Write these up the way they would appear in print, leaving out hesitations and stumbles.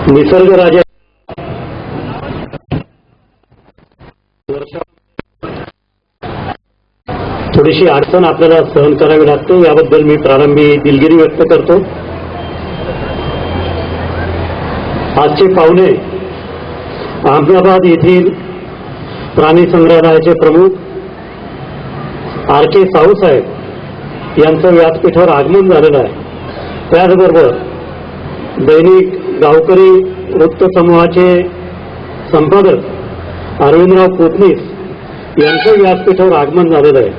निसर्गराजा थोडीशी अडचण आपल्याला सहन करावी लागते, याबद्दल मी प्रारंभी दिलगिरी व्यक्त करतो. आजचे पाहुणे अहमदाबाद येथील प्राणी संग्रहालयाचे प्रमुख RK साहू साहेब यांचं व्यासपीठावर आगमन झालेलं आहे. त्याचबरोबर दैनिक गावकरी वृत्त समूहाचे संपादक अरविंदराव कोतनीस यांचं व्यासपीठावर आगमन झालेलं आहे.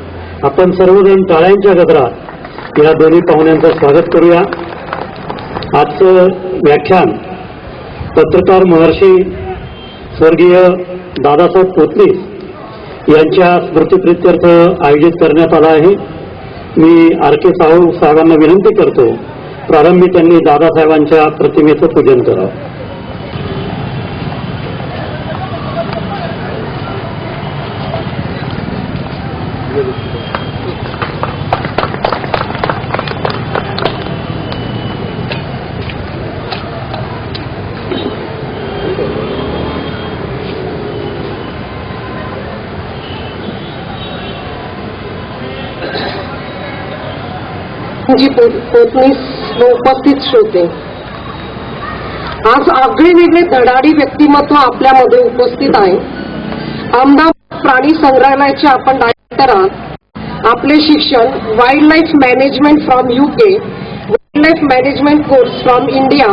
आपण सर्वजण टाळ्यांच्या गजरात या दोन्ही पाहुण्यांचं स्वागत करूया. आजचं व्याख्यान पत्रकार महर्षी स्वर्गीय दादासाहेब कोतनीस यांच्या स्मृतिप्रित्यर्थ आयोजित करण्यात आला आहे. मी RK साहू साहेबांना विनंती करतो, प्रारंभी त्यांनी दादासाहेबांच्या प्रतिमेचं पूजन करावं. जी कोतनीस उपस्थित श्रोते, आज आगळेवेगळे धडाडी व्यक्तिमत्व आपल्यामध्ये उपस्थित आहे. अहमदाबाद प्राणी संग्रहालयाचे आपण डायरेक्टर आहात. आपले शिक्षण wild life management from UK, wild life management course from India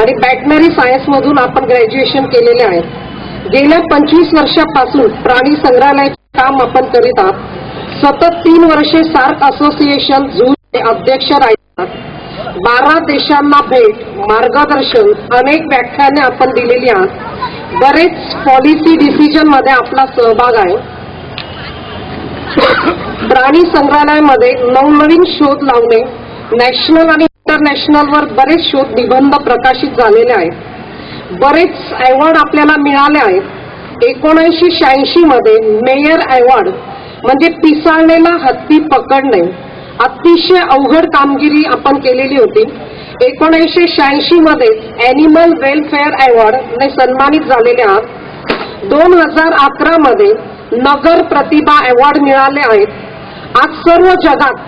आणि बॅटनरी सायन्स मधून आपण ग्रॅज्युएशन केलेले आहे. गेल्या 25 वर्षापासून प्राणी संग्रहालयाचे काम आपण करीत आहात. सतत 3 वर्षे सार्क असोसिएशन झू अध्यक्ष राहिला. 12 देशांना भेट, मार्गदर्शन, अनेक व्याख्याने आपण दिलेली आहात. बरेच पॉलिसी डिसिजन मध्ये आपला सहभाग आहे. प्राणी संग्रहालयामध्ये नवनवीन शोध लावणे, नॅशनल आणि इंटरनॅशनलवर बरेच शोध निबंध प्रकाशित झालेले आहेत. बरेच अवॉर्ड आपल्याला मिळाले आहेत. 1986 मध्ये मेयर अवॉर्ड म्हणजे पिसाळलेला हत्ती पकडणे, अतिशय अवघड कामगिरी आपण केलेली होती. 1986 मध्ये ॲनिमल वेलफेअर अवॉर्डने सन्मानित झालेले आहात. 2011 मध्ये नगर प्रतिभा अवॉर्ड मिळाले आहेत. आज सर्व जगात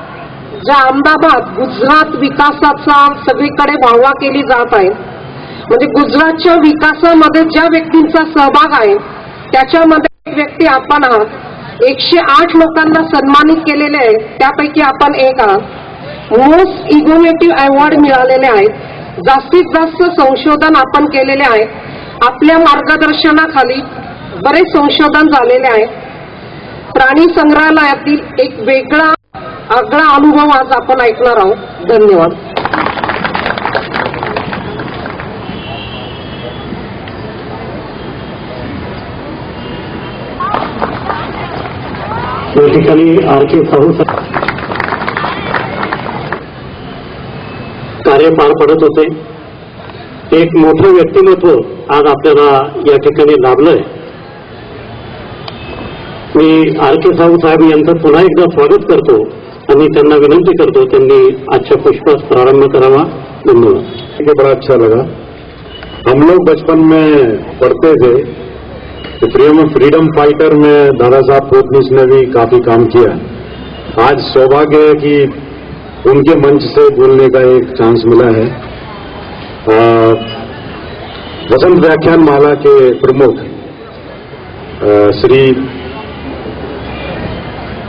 ज्या अहमदाबाद गुजरात विकासाचा सगळीकडे वाहवा केली जात आहे, म्हणजे गुजरातच्या विकासामध्ये ज्या व्यक्तींचा सहभाग आहे त्याच्यामध्ये एक व्यक्ती आपण आहात. 108 लोकांना सन्मानित केलेले आहे, त्यापैकी आपण एक आहात. मोस्ट इनोव्हेटिव्ह अवॉर्ड मिळालेले आहेत. जास्तीत जास्त संशोधन आपण केलेले आहे. आपल्या मार्गदर्शनाखाली बरेच संशोधन झालेले आहे. प्राणी संग्रहालयातील एक वेगळा आगळा अनुभव आज आपण ऐकणार आहोत. धन्यवाद. या ठिकाणी RK साहू कार्य पार पडत होते. एक मोठं व्यक्तिमत्व आज आपल्याला या ठिकाणी लाभलंय. मी RK साहू साहेब यांचं पुन्हा एकदा स्वागत करतो आणि त्यांना विनंती करतो त्यांनी आजच्या पुष्पास प्रारंभ करावा. धन्यवाद. बड़ा अच्छा लगा. हम लोग बचपन में पढ़ते थे फ्रीडम फाइटर में दादा साहब कोतनीस ने भी काफी काम किया. आज सौभाग्य है कि उनके मंच से बोलने का एक चांस मिला है. वसंत व्याख्यान माला के प्रमुख श्री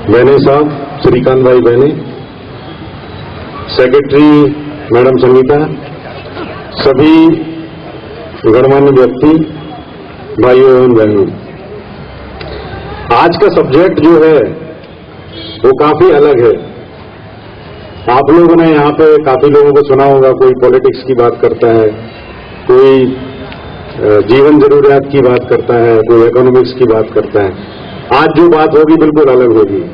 बहने साहब, श्रीकांत भाई बहने, सेक्रेटरी मैडम संगीता, सभी गणमान्य व्यक्ति, भाइयों एवं बहनों, आज का सब्जेक्ट जो है वो काफी अलग है. आप लोगों ने यहाँ पे काफी लोगों को सुना होगा. कोई पॉलिटिक्स की बात करता है, कोई जीवन जरूरियात की बात करता है, कोई इकोनॉमिक्स की बात करता है. आज जो बात होगी बिल्कुल अलग होगी.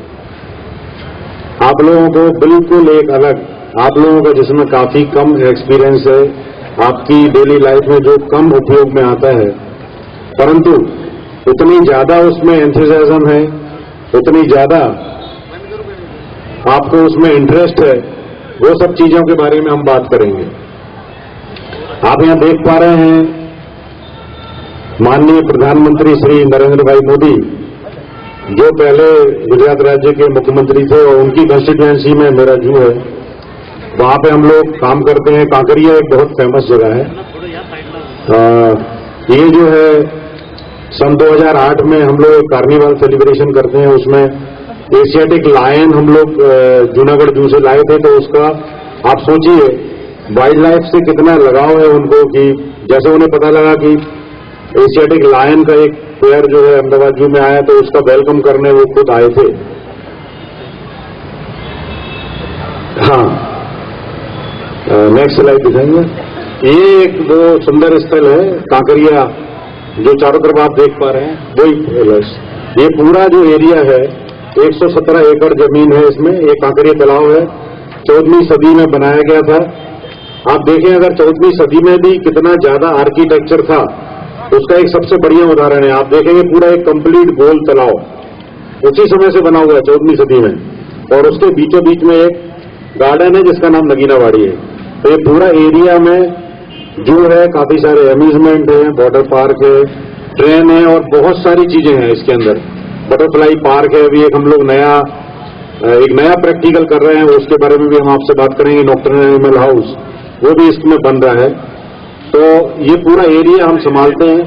आप लोगों को बिल्कुल एक अलग, आप लोगों का जिसमें काफी कम एक्सपीरियंस है, आपकी डेली लाइफ में जो कम उपयोग में आता है, परंतु उतनी ज्यादा उसमें एंथुसियाज्म है, उतनी ज्यादा आपको उसमें इंटरेस्ट है, वो सब चीजों के बारे में हम बात करेंगे. आप यहां देख पा रहे हैं माननीय प्रधानमंत्री श्री नरेंद्र भाई मोदी, जो पहले गुजरात राज्य के मुख्यमंत्री थे और उनकी कंस्टिट्यूएंसी में मेरा जू है, वहां पे हम लोग काम करते हैं। कांकरिया एक बहुत फेमस जगह है। ये जो है सन 2008 में हम लोग एक कार्निवाल सेलिब्रेशन करते हैं, उसमें एशियाटिक लायन हम लोग जूनागढ़ जू से लाए थे। तो उसका आप सोचिए वाइल्ड लाइफ से कितना लगाव है उनको, कि जैसे उन्हें पता लगा कि एशियाटिक लायन का एक पेयर जो है अहमदाबाद जू में आया, तो उसका वेलकम करने वो खुद आए थे। हाँ, नेक्स्ट स्लाइड दिखाएंगे। ये एक वो सुंदर स्थल है कांकरिया, जो चारों तरफ आप देख पा रहे हैं, वही ये पूरा जो एरिया है 117 एकड़ जमीन है इसमें। ये कांकरिया तालाब है, 14वीं सदी में बनाया गया था। आप देखें अगर 14वीं सदी में भी कितना ज्यादा आर्किटेक्चर था, उसका एक सबसे बढ़िया उदाहरण है। आप देखेंगे पूरा एक कंप्लीट गोल तालाब उसी समय से बना हुआ है 14वीं सदी में, और उसके बीचों बीच में एक गार्डन है जिसका नाम नगीनावाड़ी है। तो ये पूरा एरिया में जू है, काफी सारे अम्यूजमेंट है, वाटर पार्क है, ट्रेन है और बहुत सारी चीजें हैं इसके अंदर। बटरफ्लाई पार्क है, अभी एक हम लोग एक नया प्रैक्टिकल कर रहे हैं, उसके बारे में भी हम आपसे बात करेंगे। नॉक्टर्नल एनिमल हाउस वो भी इसमें बन रहा है। तो ये पूरा एरिया हम संभालते हैं।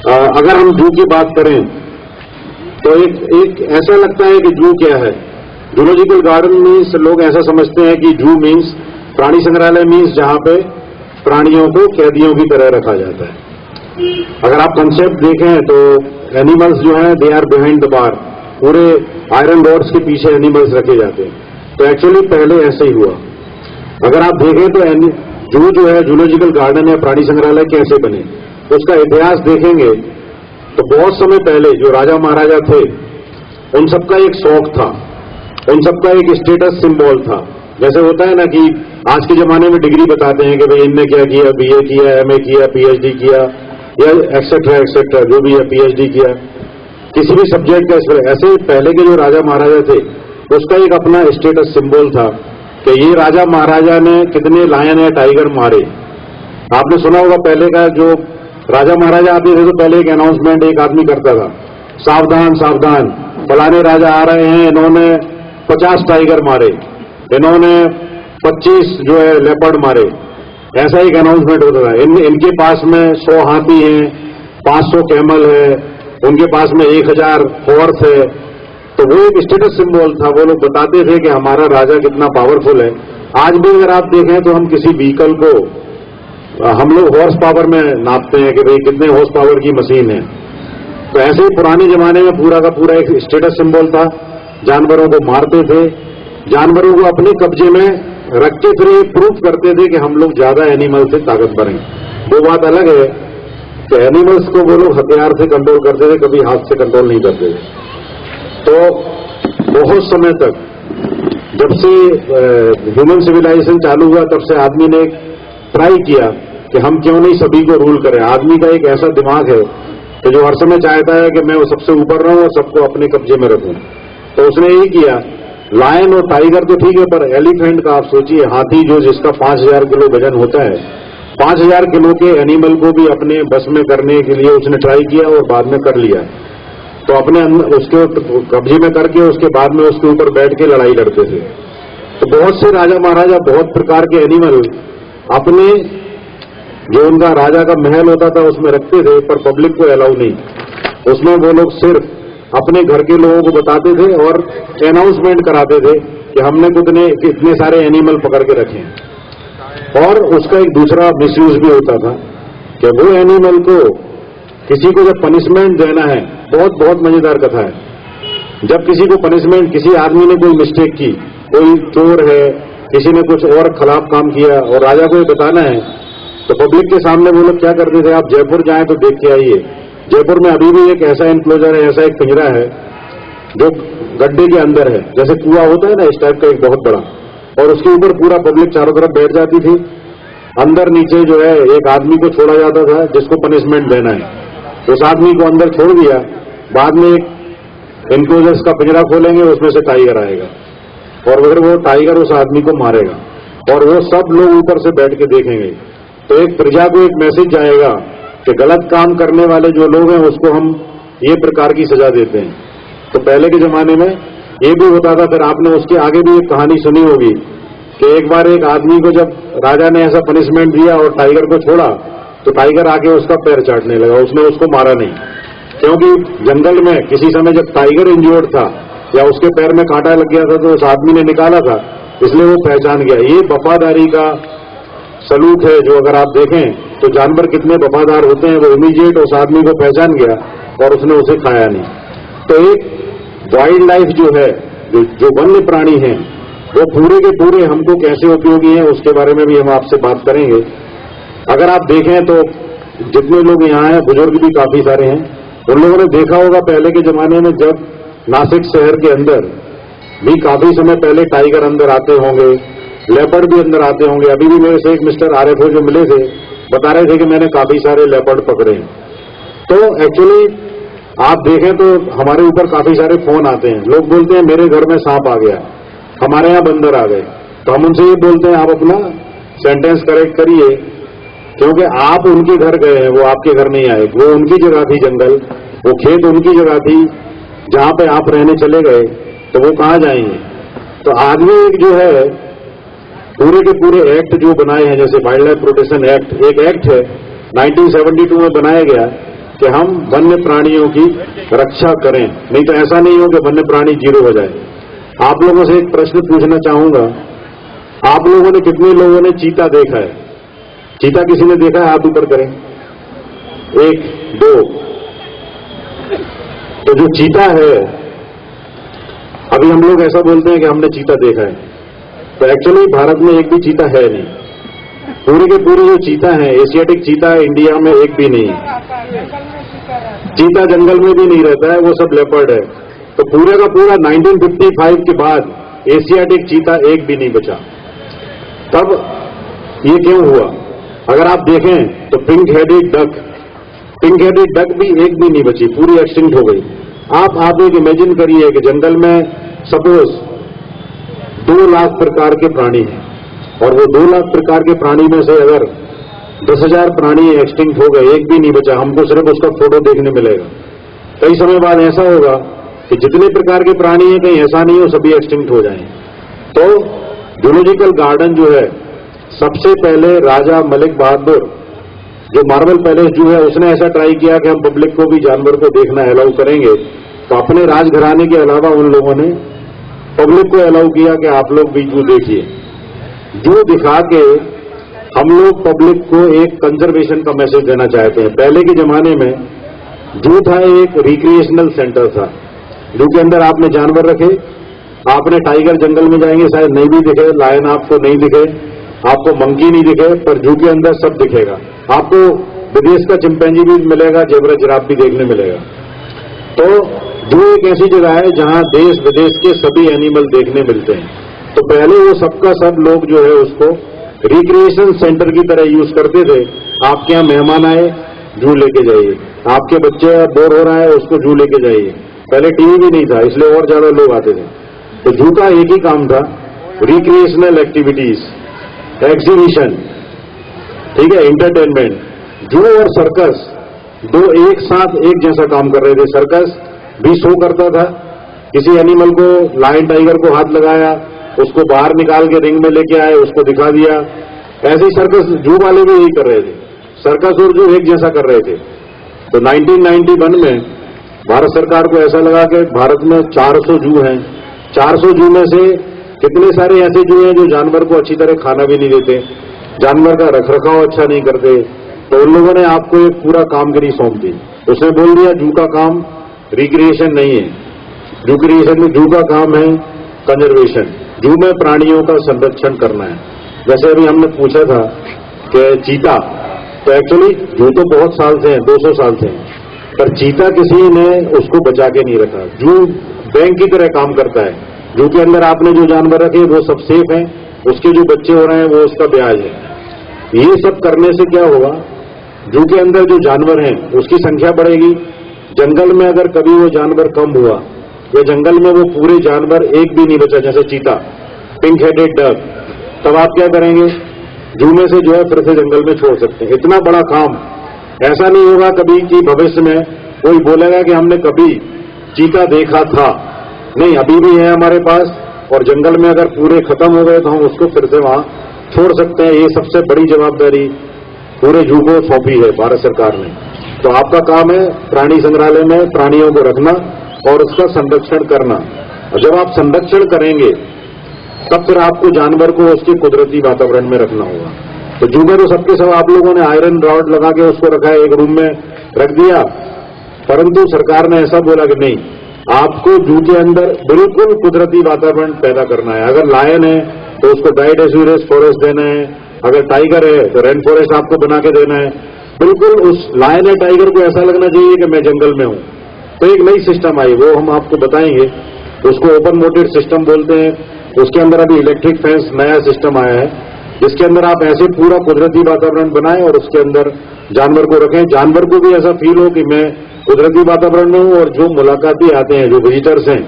अगर हम जू की बात करें तो एक ऐसा लगता है कि जू क्या है। जूलॉजिकल गार्डन मीन्स लोग ऐसा समझते हैं कि जू मीन्स प्राणी संग्रहालय मीन्स जहां पे प्राणियों को कैदियों की तरह रखा जाता है। अगर आप कंसेप्ट देखें तो एनिमल्स जो हैं they are behind the bar, पूरे आयरन रॉड्स के पीछे एनिमल्स रखे जाते हैं। तो एक्चुअली पहले ऐसे ही हुआ। अगर आप देखें तो जू जो है जूलॉजिकल गार्डन है, प्राणी संग्रहालय कैसे बने, उसका इतिहास देखेंगे तो बहुत समय पहले जो राजा महाराजा थे उन सबका एक शौक था, उन सबका एक स्टेटस सिंबल था। जैसे होता है ना कि आज के जमाने में डिग्री बताते हैं कि भाई इनने क्या किया, बीए किया, एमए किया, पीएचडी किया, या एक्सेट्रा एक्सेट्रा जो भी है, पीएचडी किया किसी भी सब्जेक्ट का। ऐसे पहले के जो राजा महाराजा थे उसका एक अपना स्टेटस सिंबल था कि ये राजा महाराजा ने कितने लायन या टाइगर मारे। आपने सुना होगा पहले का जो राजा महाराजा आते थे तो पहले एक अनाउंसमेंट एक आदमी करता था, सावधान सावधान, फलाने राजा आ रहे हैं, इन्होंने 50 टाइगर मारे, इन्होंने 25 जो है लेपर्ड मारे। ऐसा एक अनाउंसमेंट होता था। इनके पास में 100 हाथी हैं, 500 कैमल है, उनके पास में 1000 हॉर्स है। तो वो एक स्टेटस सिंबल था। वो लोग बताते थे कि हमारा राजा कितना पावरफुल है। आज भी अगर आप देखें तो हम किसी व्हीकल को हम लोग हॉर्स पावर में नापते हैं कि भाई कितने हॉर्स पावर की मशीन है। तो ऐसे ही पुराने जमाने में पूरा का पूरा एक स्टेटस सिंबल था। जानवरों को मारते थे, जानवरों को अपने कब्जे में रखते थे, प्रूफ करते थे कि हम लोग ज्यादा एनिमल से ताकतवर हैं। वो बात अलग है कि एनिमल्स को वो लोग हथियार से कंट्रोल करते थे, कभी हाथ से कंट्रोल नहीं करते थे। तो बहुत समय तक जब से ह्यूमन सिविलाइजेशन चालू हुआ तब से आदमी ने ट्राई किया कि हम क्यों नहीं सभी को रूल करें। आदमी का एक ऐसा दिमाग है कि जो हर समय चाहता है कि मैं वो सबसे ऊपर रहूं और सबको अपने कब्जे में रखूं। तो उसने यही किया। लायन और टाइगर तो ठीक है, पर एलिफेंट का आप सोचिए, हाथी जो जिसका 5000 किलो वजन होता है, 5000 किलो के एनिमल को भी अपने बस में करने के लिए उसने ट्राई किया और बाद में कर लिया। तो अपने उसके कब्जे में करके उसके बाद में उसके ऊपर बैठ के लड़ाई लड़ते थे। तो बहुत से राजा महाराजा बहुत प्रकार के एनिमल अपने जो उनका राजा का महल होता था उसमें रखते थे, पर पब्लिक को अलाउ नहीं। उसमें वो लोग सिर्फ अपने घर के लोगों को बताते थे और अनाउंसमेंट कराते थे कि हमने कितने सारे एनिमल पकड़ के रखे हैं। और उसका एक दूसरा मिसयूज भी होता था कि वो एनिमल को किसी को जब पनिशमेंट देना है, बहुत बहुत मजेदार कथा है। जब किसी को पनिशमेंट, किसी आदमी ने कोई मिस्टेक की, कोई चोर है, किसी ने कुछ और खिलाफ काम किया और राजा को ये बताना है, तो पब्लिक के सामने वो लोग क्या करते थे, आप जयपुर जाएं तो देख के आइए। जयपुर में अभी भी एक ऐसा इंक्लोजर है, ऐसा एक पिंजरा है जो गड्ढे के अंदर है, जैसे कुआं होता है ना, इस टाइप का एक बहुत बड़ा, और उसके ऊपर पूरा पब्लिक चारों तरफ बैठ जाती थी। अंदर नीचे जो है एक आदमी को छोड़ा जाता था जिसको पनिशमेंट देना है। उस आदमी को अंदर छोड़ दिया, बाद में एक इनक्लोजर्स का पिंजरा खोलेंगे, उसमें से टाइगर आएगा और अगर वो टाइगर उस आदमी को मारेगा और वो सब लोग ऊपर से बैठ के देखेंगे। तो एक प्रजा को एक मैसेज जाएगा कि गलत काम करने वाले जो लोग हैं उसको हम ये प्रकार की सजा देते हैं। तो पहले के जमाने में ये भी होता था। फिर आपने उसके आगे भी एक कहानी सुनी होगी कि एक बार एक आदमी को जब राजा ने ऐसा पनिशमेंट दिया और टाइगर को छोड़ा, तो टाइगर आके उसका पैर चाटने लगा। उसने उसको मारा नहीं, क्योंकि जंगल में किसी समय जब टाइगर इंजोर्ड था या उसके पैर में कांटा लग गया था तो उस आदमी ने निकाला था, इसलिए वो पहचान गया। ये वफादारी का सलूक है, जो अगर आप देखें तो जानवर कितने वफादार होते हैं। वो इमीडिएट उस आदमी को पहचान गया और उसने उसे खाया नहीं। तो एक वाइल्ड लाइफ जो है, जो वन्य प्राणी हैं, वो पूरे के पूरे हमको कैसे उपयोगी हैं उसके बारे में भी हम आपसे बात करेंगे। अगर आप देखें तो जितने लोग यहाँ हैं, बुजुर्ग भी काफी सारे हैं, उन लोगों ने देखा होगा पहले के जमाने में जब नासिक शहर के अंदर भी काफी समय पहले टाइगर अंदर आते होंगे, लेपर्ड भी अंदर आते होंगे। अभी भी मेरे से एक मिस्टर RFO जो मिले थे बता रहे थे कि मैंने काफी सारे लेपर्ड पकड़े हैं। तो एक्चुअली आप देखें तो हमारे ऊपर काफी सारे फोन आते हैं, लोग बोलते हैं मेरे घर में सांप आ गया, हमारे यहाँ बंदर आ गए। तो हम उनसे ये बोलते हैं आप अपना सेंटेंस करेक्ट करिए, क्योंकि आप उनके घर गए हैं, वो आपके घर नहीं आए। वो उनकी जगह थी जंगल, वो खेत उनकी जगह थी, जहां पे आप रहने चले गए, तो वो कहां जाएंगे। तो आदमी एक जो है पूरे के पूरे एक्ट जो बनाए हैं, जैसे वाइल्ड लाइफ प्रोटेक्शन एक्ट, एक एक्ट है 1972 में बनाया गया कि हम वन्य प्राणियों की रक्षा करें, नहीं तो ऐसा नहीं हो कि वन्य प्राणी जीरो हो जाए। आप लोगों से एक प्रश्न पूछना चाहूंगा, आप लोगों ने कितने लोगों ने चीता देखा है? चीता किसी ने देखा है? हाथ ऊपर करें। 1 2। तो जो चीता है, अभी हम लोग ऐसा बोलते हैं कि हमने चीता देखा है, तो एक्चुअली भारत में एक भी चीता है नहीं। पूरे के पूरे जो चीता है, एशियाटिक चीता है, इंडिया में एक भी नहीं है। चीता जंगल में भी नहीं रहता है, वो सब लेपर्ड है। तो पूरे का पूरा 1955 के बाद एशियाटिक चीता एक भी नहीं बचा। तब ये क्यों हुआ? अगर आप देखें तो पिंक हेडेड डक भी एक भी नहीं बची, पूरी एक्सटिंक्ट हो गई। आप एक इमेजिन करिए कि जंगल में सपोज 2 लाख प्रकार के प्राणी हैं, और वो 2 लाख प्रकार के प्राणी में से अगर 10,000 प्राणी एक्सटिंक्ट हो गए, एक भी नहीं बचा, हमको सिर्फ उसका फोटो देखने मिलेगा। कई समय बाद ऐसा होगा कि जितने प्रकार के प्राणी हैं, कहीं ऐसा नहीं हो सभी एक्सटिंक्ट हो जाएं। तो जूलॉजिकल गार्डन जो है, सबसे पहले राजा मलिक बहादुर जो मार्बल पैलेस जो है, उसने ऐसा ट्राई किया कि हम पब्लिक को भी जानवर को देखना अलाउ करेंगे। तो अपने राजघराने के अलावा उन लोगों ने पब्लिक को अलाउ किया कि आप लोग भी जू देखिए। जू दिखा के हम लोग पब्लिक को एक कंजर्वेशन का मैसेज देना चाहते हैं। पहले के जमाने में जू था एक रिक्रिएशनल सेंटर था, जू के अंदर आपने जानवर रखे, आपने टाइगर जंगल में जाएंगे शायद नहीं भी दिखे, लायन आपको नहीं दिखे, आपको मंकी नहीं दिखे, पर जू के अंदर सब दिखेगा। आपको विदेश का चिंपैंजी भी मिलेगा, जेब्रा जिराफ भी देखने मिलेगा। तो जू एक ऐसी जगह है जहां देश विदेश के सभी एनिमल देखने मिलते हैं। तो पहले वो सबका सब लोग जो है उसको रिक्रिएशन सेंटर की तरह यूज करते थे। आपके यहाँ मेहमान आए, जू लेके जाइए, आपके बच्चे बोर हो रहा है, उसको जू लेके जाइए। पहले टीवी भी नहीं था, इसलिए और ज्यादा लोग आते थे। तो जू का एक ही काम था, रिक्रिएशनल एक्टिविटीज, एग्जीबिशन, ठीक है, एंटरटेनमेंट। जू और सर्कस दो एक साथ एक जैसा काम कर रहे थे। सर्कस भी शो करता था, किसी एनिमल को, लायन टाइगर को हाथ लगाया, उसको बाहर निकाल के रिंग में लेके आए, उसको दिखा दिया। ऐसे ही सर्कस जू वाले भी यही कर रहे थे, सर्कस और जू एक जैसा कर रहे थे। तो 1991 में भारत सरकार को ऐसा लगा कि भारत में 400 जू हैं, 400 जू में से कितने सारे ऐसे जू हैं जो जानवर को अच्छी तरह खाना भी नहीं देते, जानवर का रखरखाव अच्छा नहीं करते। तो उन लोगों ने आपको एक पूरा कामगिरी सौंप दी। उसने बोल दिया जू का काम रिक्रिएशन नहीं है, जू का काम है कंजर्वेशन, जू में प्राणियों का संरक्षण करना है। जैसे अभी हमने पूछा था कि चीता, तो एक्चुअली जू तो बहुत साल से हैं, 200 साल से हैं, पर चीता किसी ने उसको बचा के नहीं रखा। जू बैंक की तरह काम करता है, जू के अंदर आपने जो जानवर रखे वो सब सेफ हैं, उसके जो बच्चे हो रहे हैं वो उसका ब्याज है। ये सब करने से क्या होगा, जू के अंदर जो जानवर हैं उसकी संख्या बढ़ेगी। जंगल में अगर कभी वो जानवर कम हुआ या जंगल में वो पूरे जानवर एक भी नहीं बचा, जैसे चीता, पिंक हेडेड डक, तब आप क्या करेंगे? जू में से जो है फिर से जंगल में छोड़ सकते हैं। इतना बड़ा काम, ऐसा नहीं होगा कभी कि भविष्य में कोई बोलेगा कि हमने कभी चीता देखा था। नहीं, अभी भी है हमारे पास, और जंगल में अगर पूरे खत्म हो गए तो हम उसको फिर से वहां छोड़ सकते हैं। ये सबसे बड़ी जवाबदारी पूरे जू को सौंपी है भारत सरकार ने। तो आपका काम है प्राणी संग्रहालय में प्राणियों को रखना और उसका संरक्षण करना। और जब आप संरक्षण करेंगे तब फिर आपको जानवर को उसके कुदरती वातावरण में रखना होगा। तो जू में तो सबके सब आप लोगों ने आयरन रॉड लगा के उसको रखा है, एक रूम में रख दिया, परंतु सरकार ने ऐसा बोला कि नहीं, आपको जू के अंदर बिल्कुल कुदरती वातावरण पैदा करना है। अगर लायन है तो उसको डाइडेसिडस फॉरेस्ट देना है, अगर टाइगर है तो रेन फॉरेस्ट आपको बना के देना है। बिल्कुल उस लायन या टाइगर को ऐसा लगना चाहिए कि मैं जंगल में हूं। तो एक नई सिस्टम आई, वो हम आपको बताएंगे, उसको ओपन मोटेड सिस्टम बोलते हैं। उसके अंदर अभी इलेक्ट्रिक फेंस नया सिस्टम आया है, जिसके अंदर आप ऐसे पूरा कुदरती वातावरण बनाएं और उसके अंदर जानवर को रखें। जानवर को भी ऐसा फील हो कि मैं कुदरती वातावरण में हूं, और जो मुलाकाती आते हैं, जो विजिटर्स हैं,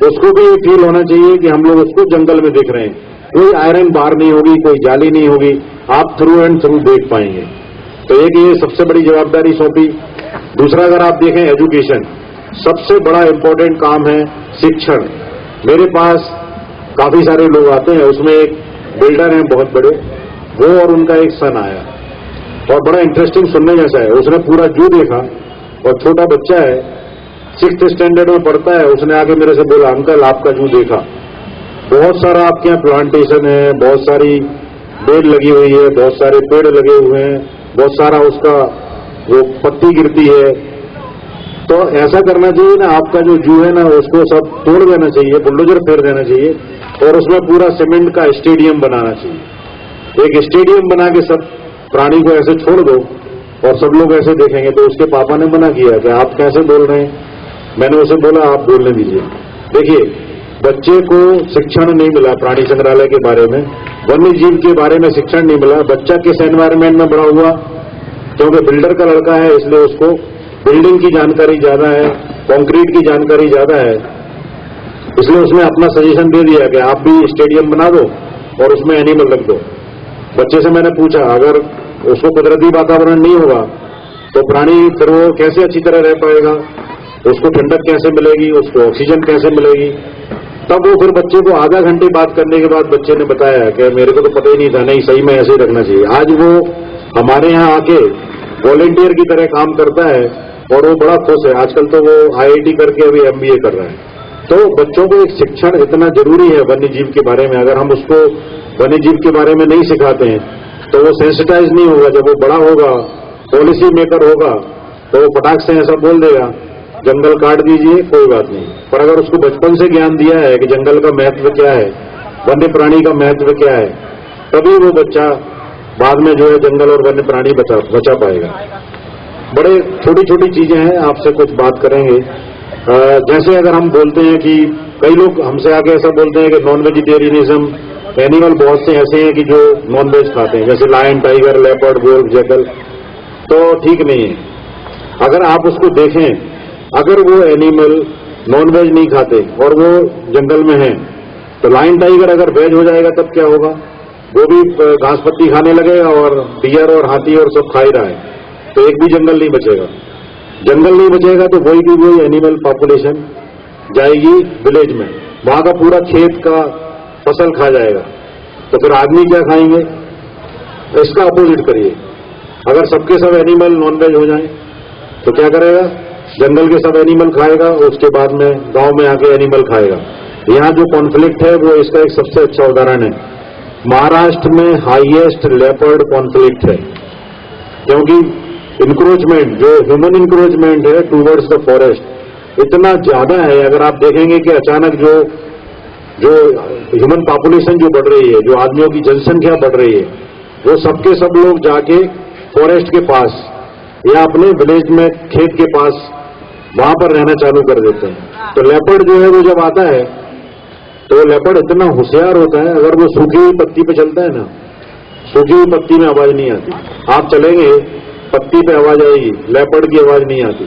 उसको भी फील होना चाहिए कि हम लोग उसको जंगल में देख रहे हैं। कोई आयरन बार नहीं होगी, कोई जाली नहीं होगी, आप थ्रू एंड थ्रू देख पाएंगे। तो एक ये सबसे बड़ी जवाबदारी सौंपी। दूसरा, अगर आप देखें एजुकेशन, सबसे बड़ा इंपॉर्टेंट काम है शिक्षण। मेरे पास काफी सारे लोग आते हैं, उसमें एक बिल्डर हैं बहुत बड़े, वो और उनका एक सन आया, और बड़ा इंटरेस्टिंग सुनने जैसा है। उसने पूरा जू देखा, और छोटा बच्चा है, 6th स्टैंडर्ड में पढ़ता है, उसने आके मेरे से बोला, अंकल आपका जू देखा, बहुत सारा आपके यहाँ प्लांटेशन है, बहुत सारी बेल लगी हुई है, बहुत सारे पेड़ लगे हुए हैं, बहुत सारा उसका वो पत्ती गिरती है। तो ऐसा करना चाहिए ना, आपका जो जू है ना उसको सब तोड़ देना चाहिए, बुलडोजर फेर देना चाहिए, और उसमें पूरा सीमेंट का स्टेडियम बनाना चाहिए। एक स्टेडियम बना के सब प्राणी को ऐसे छोड़ दो और सब लोग ऐसे देखेंगे। तो उसके पापा ने मना किया कि आप कैसे बोल रहे हैं। मैंने उसे बोला आप बोलने दीजिए। देखिए, बच्चे को शिक्षण नहीं मिला प्राणी संग्रहालय के बारे में, वन्य जीव के बारे में शिक्षण नहीं मिला। बच्चा किस एनवायरमेंट में बड़ा हुआ, क्योंकि बिल्डर का लड़का है इसलिए उसको बिल्डिंग की जानकारी ज्यादा है, कंक्रीट की जानकारी ज्यादा है, इसलिए उसने अपना सजेशन दे दिया कि आप भी स्टेडियम बना दो और उसमें एनिमल रख दो। बच्चे से मैंने पूछा, अगर उसको कुदरती वातावरण नहीं होगा तो प्राणी फिर वो कैसे अच्छी तरह रह पाएगा, उसको ठंडक कैसे मिलेगी, उसको ऑक्सीजन कैसे मिलेगी। तब वो फिर बच्चे को आधा घंटे बात करने के बाद बच्चे ने बताया कि मेरे को तो पता ही नहीं था, नहीं सही में ऐसे ही रखना चाहिए। आज वो हमारे यहाँ आके वॉलेंटियर की तरह काम करता है और वो बड़ा खुश है। आजकल तो वो IIT करके अभी MBA कर रहा है। तो बच्चों को एक शिक्षण इतना जरूरी है वन्य जीव के बारे में। अगर हम उसको वन्य जीव के बारे में नहीं सिखाते हैं तो वो सेंसिटाइज नहीं होगा। जब वो बड़ा होगा, पॉलिसी मेकर होगा, तो वो फटाक से ऐसा बोल देगा, जंगल काट दीजिए कोई बात नहीं। पर अगर उसको बचपन से ज्ञान दिया है कि जंगल का महत्व क्या है, वन्य प्राणी का महत्व क्या है, तभी वो बच्चा बाद में जो है जंगल और वन्य प्राणी बचा पाएगा। बड़े छोटी छोटी चीजें हैं, आपसे कुछ बात करेंगे। जैसे अगर हम बोलते हैं कि कई लोग हमसे आगे ऐसा बोलते हैं कि नॉन वेजिटेरियनिज्म, एनिमल बहुत से ऐसे हैं कि जो नॉन वेज खाते हैं, जैसे lion, tiger, leopard, wolf, jackal, तो ठीक नहीं है। अगर आप उसको देखें, अगर वो एनिमल नॉन वेज नहीं खाते और वो जंगल में है, तो लायन टाइगर अगर वेज हो जाएगा तब क्या होगा, वो भी घास पत्ती खाने लगेगा और डियर और हाथी और सब खा ही रहा है, तो एक भी जंगल नहीं बचेगा। जंगल नहीं बचेगा तो वही की वही एनिमल पॉपुलेशन जाएगी विलेज में, वहां का पूरा खेत का फसल खा जाएगा। तो फिर आदमी क्या खाएंगे? इसका अपोजिट करिए, अगर सबके सब एनिमल नॉनवेज हो जाएं तो क्या करेगा? जंगल के सब एनिमल खाएगा, उसके बाद में गांव में आके एनिमल खाएगा। यहाँ जो कॉन्फ्लिक्ट है वो इसका एक सबसे अच्छा उदाहरण है। महाराष्ट्र में हाईएस्ट लेपर्ड कॉन्फ्लिक्ट है, क्योंकि इंक्रोचमेंट, जो ह्यूमन इंक्रोचमेंट है टूवर्ड्स द फॉरेस्ट इतना ज्यादा है। अगर आप देखेंगे कि अचानक जो ह्यूमन पॉपुलेशन जो बढ़ रही है, जो आदमियों की जनसंख्या बढ़ रही है, वो सबके सब लोग जाके फॉरेस्ट के पास या अपने विलेज में खेत के पास वहां पर रहना चालू कर देते हैं। तो लेपर्ड जो है वो जब आता है तो लेपर्ड इतना होशियार होता है, अगर वो सूखी हुई पत्ती पे चलता है ना, सूखी हुई पत्ती में आवाज नहीं आती। आप चलेंगे पत्ती पे आवाज आएगी, लेपर्ड की आवाज नहीं आती।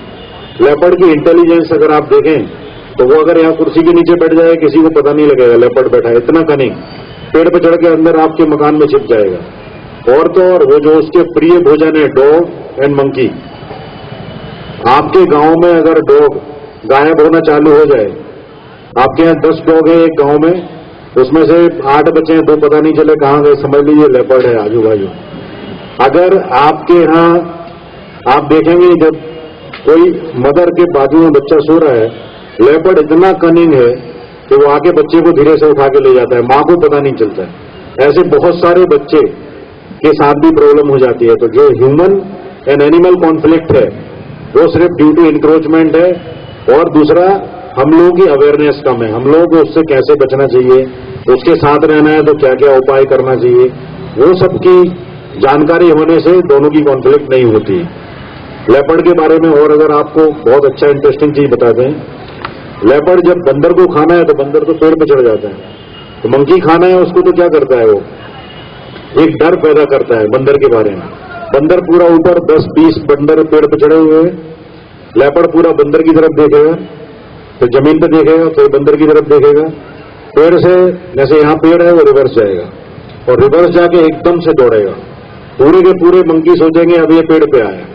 लेपर्ड की इंटेलिजेंस अगर आप देखें तो वो अगर यहाँ कुर्सी के नीचे बैठ जाए किसी को पता नहीं लगेगा लेपर्ड बैठा है, इतना कनिंग। पेड़ पे चढ़ के अंदर आपके मकान में छिप जाएगा। और तो और वो जो उसके प्रिय भोजन है डॉग एंड मंकी, आपके गांव में अगर डॉग गायब होना चालू हो जाए, आपके यहाँ 10 डॉग है एक गांव में, उसमें से 8 बचे हैं, 2 पता नहीं चले कहां गए, समझ लीजिए लेपर्ड है आजू बाजू। अगर आपके यहाँ आप देखेंगे जब कोई मदर के बाजू में बच्चा सो रहा है, लेपर्ड इतना कनिंग है कि वो आके बच्चे को धीरे से उठा के ले जाता है, मां को पता नहीं चलता है। ऐसे बहुत सारे बच्चे के साथ भी प्रॉब्लम हो जाती है। तो जो ह्यूमन एंड एनिमल कॉन्फ्लिक्ट है वो सिर्फ ड्यू टू इंक्रोचमेंट है, और दूसरा हम लोगों की अवेयरनेस कम है। हम लोगों को उससे कैसे बचना चाहिए, उसके साथ रहना है तो क्या क्या उपाय करना चाहिए, वो सब की जानकारी होने से दोनों की कॉन्फ्लिक्ट नहीं होती है। लेपर्ड के बारे में और अगर आपको बहुत अच्छा इंटरेस्टिंग चीज बताते हैं, लेपर्ड जब बंदर को खाना है तो बंदर तो पेड़ पर चढ़ जाता है, तो मंकी खाना है उसको तो क्या करता है, वो एक डर पैदा करता है बंदर के बारे में। बंदर पूरा ऊपर 10-20 बंदर पेड़ पर चढ़े हुए हैं, लेपर्ड पूरा बंदर की तरफ देखेगा, तो जमीन पर देखेगा तो बंदर की तरफ देखेगा, पेड़ से जैसे यहां पेड़ है वो रिवर्स जाएगा और रिवर्स जाके एकदम से दौड़ेगा। पूरे के पूरे मंकी सोचेंगे अब ये पेड़ पे आया।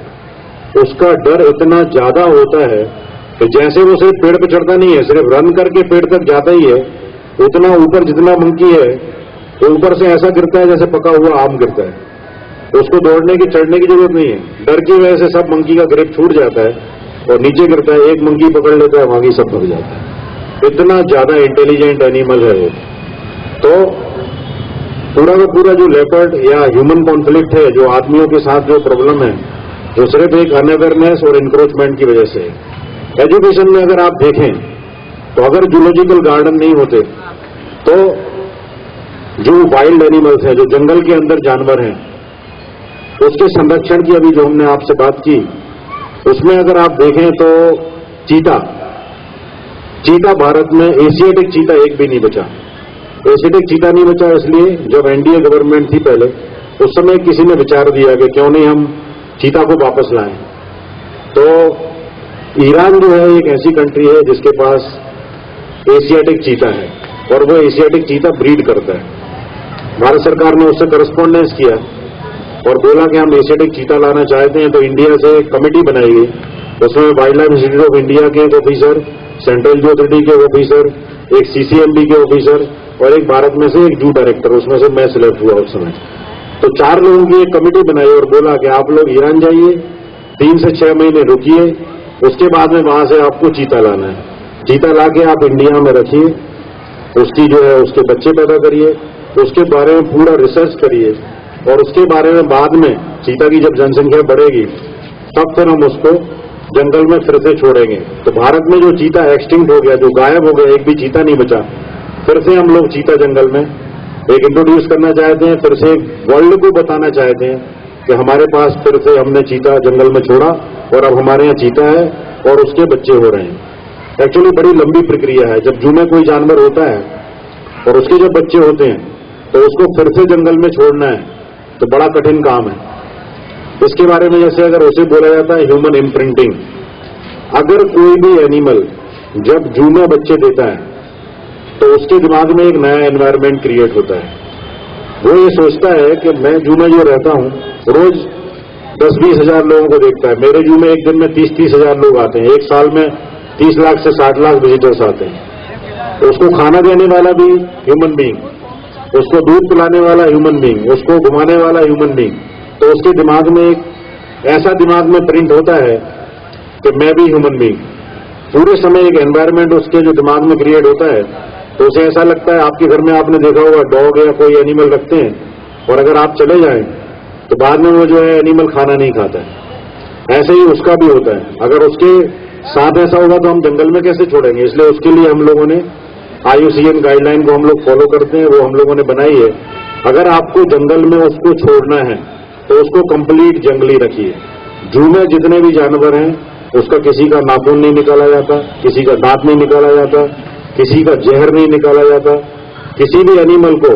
उसका डर इतना ज्यादा होता है कि जैसे वो सिर्फ पेड़ पे चढ़ता नहीं है, सिर्फ रन करके पेड़ तक जाता ही है, उतना ऊपर जितना मंकी है तो ऊपर से ऐसा गिरता है जैसे पका हुआ आम गिरता है। उसको दौड़ने की चढ़ने की जरूरत नहीं है, डर की वजह से सब मंकी का ग्रिप छूट जाता है और नीचे गिरता है, एक मंकी पकड़ लेता है, बाकी सब भग जाता है। इतना ज्यादा इंटेलिजेंट एनिमल है वो। तो पूरा का पूरा जो लेपर्ड या ह्यूमन कॉन्फ्लिक्ट है, जो आदमियों के साथ जो प्रॉब्लम है, जो सिर्फ एक अनअवेयरनेस और इंक्रोचमेंट की वजह से है। एजुकेशन में अगर आप देखें तो अगर जूलॉजिकल गार्डन नहीं होते तो जो वाइल्ड एनिमल्स हैं, जो जंगल के अंदर जानवर हैं, उसके संरक्षण की अभी जो हमने आपसे बात की, उसमें अगर आप देखें तो चीता भारत में एशियाटिक चीता एक भी नहीं बचा। एशियाटिक चीता नहीं बचा इसलिए जब एनडीए गवर्नमेंट थी पहले, उस समय किसी ने विचार दिया कि क्यों नहीं हम चीता को वापस लाएं। तो ईरान जो है एक ऐसी कंट्री है जिसके पास एशियाटिक चीता है और वो एशियाटिक चीता ब्रीड करता है। भारत सरकार ने उससे करस्पॉन्डेंस किया और बोला कि हम एशियाटिक चीता लाना चाहते हैं, तो इंडिया से एक कमेटी बनाई गई। उसमें wild life institute of India के एक ऑफिसर, सेंट्रल जू अथॉरिटी के ऑफिसर, एक सीसीएमबी के ऑफिसर और एक भारत में से एक जू डायरेक्टर, उसमें से मैं सिलेक्ट हुआ उस समय। तो 4 लोगों की एक कमेटी बनाई और बोला कि आप लोग ईरान जाइए, 3 से 6 महीने रुकिए, उसके बाद में वहां से आपको चीता लाना है। चीता लाके आप इंडिया में रखिए, उसकी जो है उसके बच्चे पैदा करिए, उसके बारे में पूरा रिसर्च करिए और उसके बारे में बाद में चीता की जब जनसंख्या बढ़ेगी तब फिर हम उसको जंगल में फिर से छोड़ेंगे। तो भारत में जो चीता एक्सटिंक्ट हो गया, जो गायब हो गया, एक भी चीता नहीं बचा, फिर से हम लोग चीता जंगल में एक इंट्रोड्यूस करना चाहते हैं, फिर से वर्ल्ड को बताना चाहते हैं कि हमारे पास फिर से हमने चीता जंगल में छोड़ा और अब हमारे यहाँ चीता है और उसके बच्चे हो रहे हैं। एक्चुअली बड़ी लंबी प्रक्रिया है। जब जू में कोई जानवर होता है और उसके जब बच्चे होते हैं तो उसको फिर से जंगल में छोड़ना है तो बड़ा कठिन काम है। इसके बारे में जैसे अगर उसे बोला जाता है ह्यूमन इम्प्रिंटिंग। अगर कोई भी एनिमल जब जू में बच्चे देता है तो उसके दिमाग में एक नया एनवायरनमेंट क्रिएट होता है। वो ये सोचता है कि मैं जू में जो रहता हूं, रोज 10-20 हजार लोगों को देखता है, मेरे जू में एक दिन में 30-30 हजार लोग आते हैं, एक साल में 30 लाख से 60 लाख विजिटर्स आते हैं। तो उसको खाना देने वाला भी ह्यूमन बीइंग, उसको दूध पिलाने वाला ह्यूमन बीइंग, उसको घुमाने वाला ह्यूमन बीइंग। तो उसके दिमाग में एक ऐसा दिमाग में प्रिंट होता है कि मैं भी ह्यूमन बीइंग। पूरे समय एक एनवायरनमेंट उसके जो दिमाग में क्रिएट होता है तो उसे ऐसा लगता है, आपके घर में आपने देखा होगा डॉग या कोई एनिमल रखते हैं और अगर आप चले जाएं तो बाद में वो जो है एनिमल खाना नहीं खाता है। ऐसे ही उसका भी होता है। अगर उसके साथ ऐसा होगा तो हम जंगल में कैसे छोड़ेंगे। इसलिए उसके लिए हम लोगों ने IUCN गाइडलाइन को हम लोग फॉलो करते हैं, वो हम लोगों ने बनाई है। अगर आपको जंगल में उसको छोड़ना है तो उसको कंप्लीट जंगली रखिए। जू में जितने भी जानवर हैं उसका किसी का नाखून नहीं निकाला जाता, किसी का दांत नहीं निकाला जाता, किसी का जहर नहीं निकाला जाता। किसी भी एनिमल को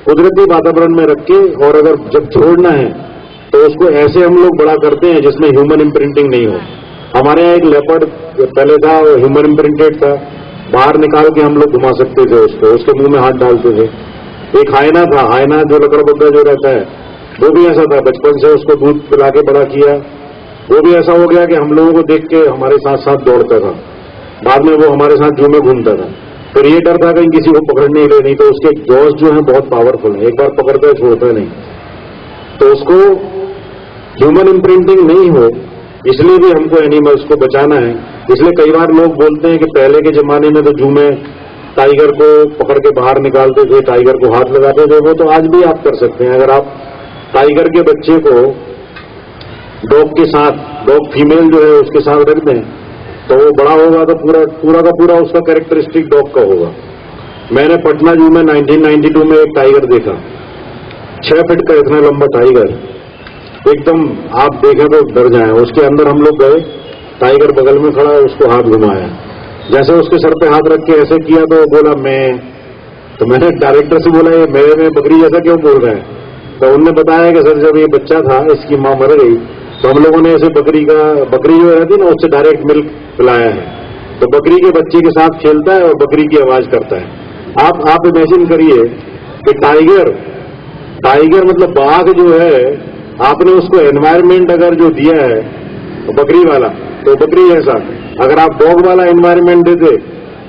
कुदरती वातावरण में रख के और अगर जब छोड़ना है तो उसको ऐसे हम लोग बड़ा करते हैं जिसमें ह्यूमन इम्प्रिंटिंग नहीं हो। हमारे यहाँ एक लेपर्ड पहले था, वो ह्यूमन इम्प्रिंटेड था, बाहर निकाल के हम लोग घुमा सकते थे उसको, उसके मुंह में हाथ डालते थे। एक हायना था, हायना जो लकड़बग्गा जो रहता है, वो भी ऐसा था, बचपन से उसको दूध पिला के बड़ा किया। वो भी ऐसा हो गया कि हम लोगों को देख के हमारे साथ साथ दौड़ता था। बाद में वो हमारे साथ जू में घूमता था। फिर ये डर था कहीं किसी को पकड़ने के लिए, नहीं तो उसके जॉस जो है बहुत पावरफुल है, एक बार पकड़ता है छोड़ता नहीं। तो उसको ह्यूमन इम्प्रिंटिंग नहीं हो, इसलिए भी हमको एनिमल्स को बचाना है। इसलिए कई बार लोग बोलते हैं कि पहले के जमाने में तो जू में टाइगर को पकड़ के बाहर निकालते थे, टाइगर को हाथ लगाते थे। वो तो आज भी आप कर सकते हैं। अगर आप टाइगर के बच्चे को डॉग के साथ, डॉग फीमेल जो है उसके साथ रख दें, तो वो बड़ा होगा तो पूरा का पूरा उसका कैरेक्टरिस्टिक डॉग का होगा। मैंने पटना जू में 1992 में एक टाइगर देखा, 6 फीट का इतना लंबा टाइगर, एकदम आप देखें तो डर जाएं। उसके अंदर हम लोग गए, टाइगर बगल में खड़ा है, उसको हाथ घुमाया, जैसे उसके सर पे हाथ रख के ऐसे किया तो वो बोला मैं। तो मैंने डायरेक्टर से बोला ये मेरे में बकरी जैसा क्यों बोल रहे हैं? तो उन्होंने बताया कि सर जब ये बच्चा था इसकी मां मर गई तो हम लोगों ने ऐसे बकरी जो रहती ना उससे डायरेक्ट मिल्क पिलाया है। तो बकरी के बच्चे के साथ खेलता है और बकरी की आवाज करता है। आप इमेजिन करिए कि टाइगर मतलब बाघ जो है, आपने उसको एनवायरमेंट अगर जो दिया है तो बकरी वाला, तो बकरी ऐसा। अगर आप डॉग वाला एनवायरमेंट देते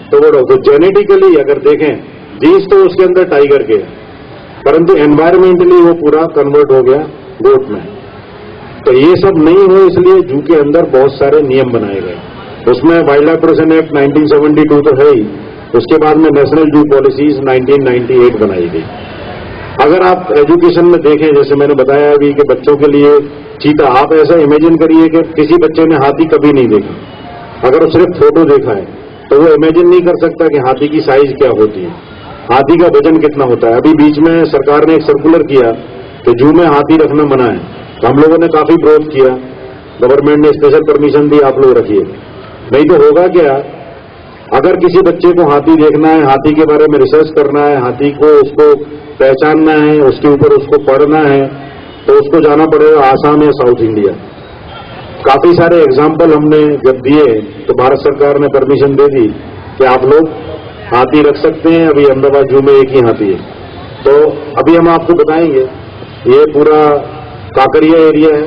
तो वो डॉग। तो जेनेटिकली अगर देखें जीन्स तो उसके अंदर टाइगर के, परंतु एनवायरमेंटली वो पूरा कन्वर्ट हो गया गोट में। तो ये सब नहीं हो, इसलिए जू के अंदर बहुत सारे नियम बनाए गए। उसमें वाइल्ड लाइफ प्रोटेक्शन एक्ट 1972 तो है ही, उसके बाद में नेशनल जू पॉलिसीज 1998 बनाई गई। अगर आप एजुकेशन में देखें, जैसे मैंने बताया अभी कि बच्चों के लिए चीता, आप ऐसा इमेजिन करिए कि किसी बच्चे ने हाथी कभी नहीं देखा, अगर सिर्फ फोटो देखा है तो वो इमेजिन नहीं कर सकता कि हाथी की साइज क्या होती है, हाथी का वजन कितना होता है। अभी बीच में सरकार ने एक सर्कुलर किया कि जू में हाथी रखना मना है, तो हम लोगों ने काफी विरोध किया, गवर्नमेंट ने स्पेशल परमिशन दी आप लोग रखिए। नहीं तो होगा क्या, अगर किसी बच्चे को हाथी देखना है, हाथी के बारे में रिसर्च करना है, हाथी को उसको पहचानना है, उसके ऊपर उसको पढ़ना है, तो उसको जाना पड़ेगा आसाम या साउथ इंडिया। काफी सारे एग्जाम्पल हमने जब दिए तो भारत सरकार ने परमिशन दे दी कि आप लोग हाथी रख सकते हैं। अभी अहमदाबाद जू में एक ही हाथी है। तो अभी हम आपको बताएंगे, ये पूरा काकरिया एरिया है,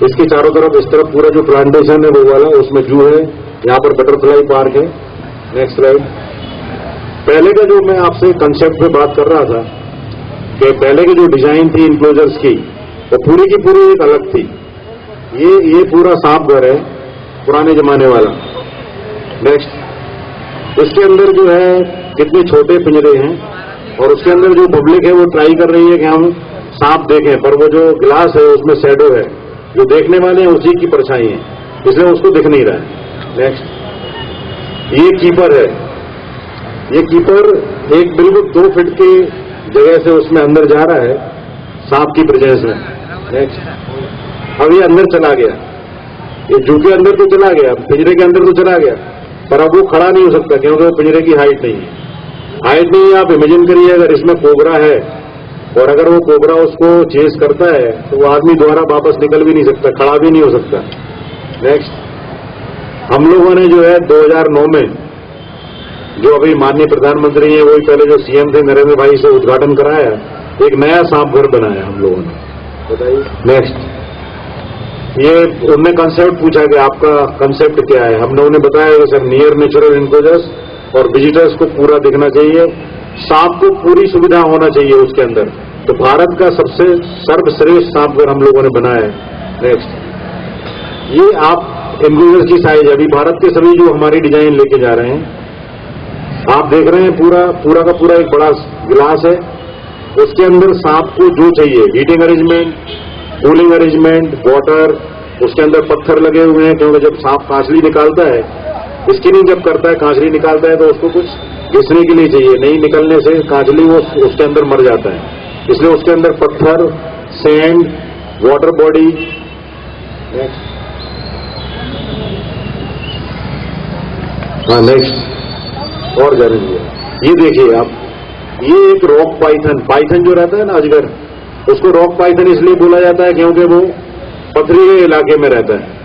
इसके चारों तरफ इस तरफ पूरा जो प्लांटेशन है वो वाला, उसमें जू है, यहाँ पर बटरफ्लाई पार्क है। Next slide. पहले का जो मैं आपसे कंसेप्ट पे बात कर रहा था कि पहले की जो डिजाइन थी इंक्लोजर्स की, वो पूरी की पूरी एक अलग थी। ये पूरा सांप घर है पुराने जमाने वाला। नेक्स्ट। इसके अंदर जो है कितने छोटे पिंजरे हैं, और उसके अंदर जो पब्लिक है वो ट्राई कर रही है कि हम सांप देखें, पर वो जो ग्लास है उसमें शैडो है, जो देखने वाले हैं उसी की परछाई है, इसलिए उसको दिख नहीं रहा है। नेक्स्ट। ये कीपर है, ये कीपर एक बिल्कुल 2 फीट की जगह से उसमें अंदर जा रहा है सांप की प्रेजेंस में। नेक्स्ट। अब ये अंदर चला गया, ये जू के अंदर तो चला गया, पिंजरे के अंदर तो चला गया, पर अब वो खड़ा नहीं हो सकता क्योंकि वो पिंजरे की हाइट नहीं है। हाइट नहीं है, आप इमेजिन करिए अगर इसमें कोबरा है और अगर वो कोबरा उसको चेस करता है तो वो आदमी दोबारा वापस निकल भी नहीं सकता, खड़ा भी नहीं हो सकता। नेक्स्ट। हम लोगों ने जो है 2009 में, जो अभी माननीय प्रधानमंत्री हैं वही पहले जो सीएम थे नरेंद्र भाई से उद्घाटन कराया, एक नया सांप घर बनाया हम लोगों ने। बताइए। नेक्स्ट। ये उनने कंसेप्ट पूछा कि आपका कंसेप्ट क्या है, हम लोगों ने बताया कि सर नियर नेचुरल इनक्लोजर्स और विजिटर्स को पूरा दिखना चाहिए, सांप को पूरी सुविधा होना चाहिए उसके अंदर। तो भारत का सबसे सर्वश्रेष्ठ सांप घर हम लोगों ने बनाया है। नेक्स्ट। ये आप इनक्लोजर की साइज है, अभी भारत के सभी जो हमारी डिजाइन लेके जा रहे हैं, आप देख रहे हैं पूरा का पूरा एक बड़ा गिलास है, उसके अंदर सांप को जो चाहिए, heating arrangement, cooling arrangement, water, उसके अंदर पत्थर लगे हुए हैं, क्योंकि जब सांप कांचली निकालता है, स्किनिंग जब करता है, कांचली निकालता है, तो उसको कुछ घिसने के लिए चाहिए, नहीं निकलने से कांचली वो उसके अंदर मर जाता है, इसलिए उसके अंदर पत्थर, सैंड, वाटर बॉडी। नेक्स्ट। हाँ नेक्स्ट। और जाने दीजिए। ये देखिए आप, ये एक रॉक पाइथन जो रहता है ना अजगर, उसको रॉक पाइथन इसलिए बोला जाता है क्योंकि वो पथरीले इलाके में रहता है।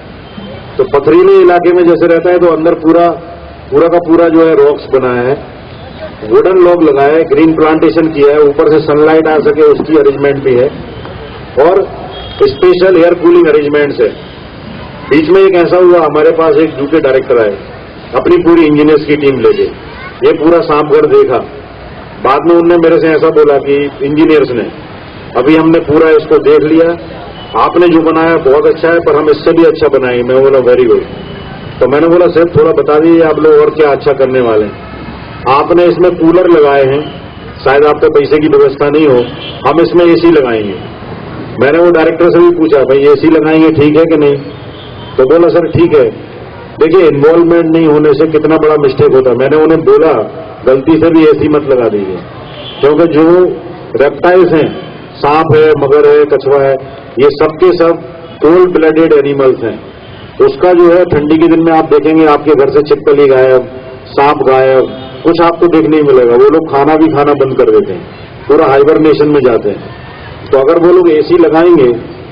तो पथरीले इलाके में जैसे रहता है तो अंदर पूरा का पूरा जो है रॉक्स बनाया है, वुडन लॉग लगाया है, ग्रीन प्लांटेशन किया है, ऊपर से सनलाइट आ सके उसकी अरेंजमेंट भी है। और स्पेशल एयर कूलिंग अरेंजमेंट्स है। बीच में एक ऐसा हुआ, हमारे पास एक ड्यूटी डायरेक्टर आए अपनी पूरी इंजीनियर्स की टीम लेके, ये पूरा सांपगढ़ देखा। बाद में उनने मेरे से ऐसा बोला कि इंजीनियर्स ने, अभी हमने पूरा इसको देख लिया, आपने जो बनाया बहुत अच्छा है, पर हम इससे भी अच्छा बनाएंगे। मैं बोला वेरी गुड। तो मैंने बोला सर थोड़ा बता दीजिए आप लोग और क्या अच्छा करने वाले हैं। आपने इसमें कूलर लगाए हैं, शायद आपके पैसे की व्यवस्था नहीं हो, हम इसमें एसी लगाएंगे। मैंने वो डायरेक्टर से भी पूछा भाई एसी लगाएंगे ठीक है कि नहीं, तो बोला सर ठीक है। देखिए इन्वॉल्वमेंट नहीं होने से कितना बड़ा मिस्टेक होता है। मैंने उन्हें बोला गलती से भी एसी मत लगा दीजिए, क्योंकि जो रेप्टाइल्स हैं, सांप है, मगर है, कछुआ है, ये सबके सब कोल्ड ब्लडेड एनिमल्स हैं। उसका जो है ठंडी के दिन में आप देखेंगे आपके घर से छिपकली गायब, सांप गायब, कुछ आपको देखने नहीं मिलेगा। वो लोग खाना भी खाना बंद कर देते हैं, पूरा हाइबरनेशन में जाते हैं। तो अगर वो लोग एसी लगाएंगे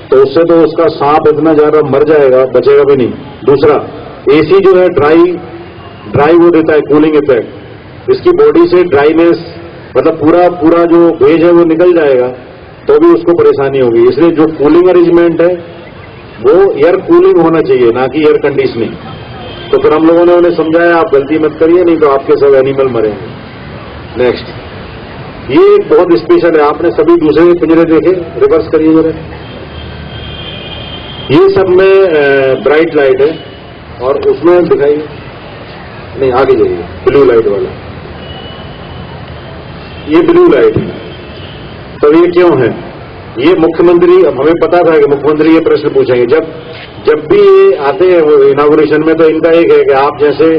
तो उससे तो उसका सांप इतना ज्यादा मर जाएगा, बचेगा भी नहीं। दूसरा, एसी जो है ड्राई वो देता है कूलिंग इफेक्ट, इसकी बॉडी से ड्राइनेस मतलब पूरा जो भेज है वो निकल जाएगा, तो भी उसको परेशानी होगी। इसलिए जो कूलिंग अरेंजमेंट है वो एयर कूलिंग होना चाहिए, ना कि एयर कंडीशनिंग। तो फिर हम लोगों ने उन्हें समझाया आप गलती मत करिए, नहीं तो आपके सब एनिमल मरेंगे। नेक्स्ट, ये एक बहुत स्पेशल है, आपने सभी दूसरे पिंजरे देखे, रिवर्स करिए जरा। ये सब में ब्राइट लाइट है और उसमें दिखाइए, नहीं आगे जाइए, ब्लू लाइट वाला, ये ब्लू लाइट है। तो ये क्यों है? ये मुख्यमंत्री, अब हमें पता था कि मुख्यमंत्री ये प्रश्न पूछेंगे, जब भी ये आते हैं वो इनॉग्रेशन में, तो इनका एक है कि आप जैसे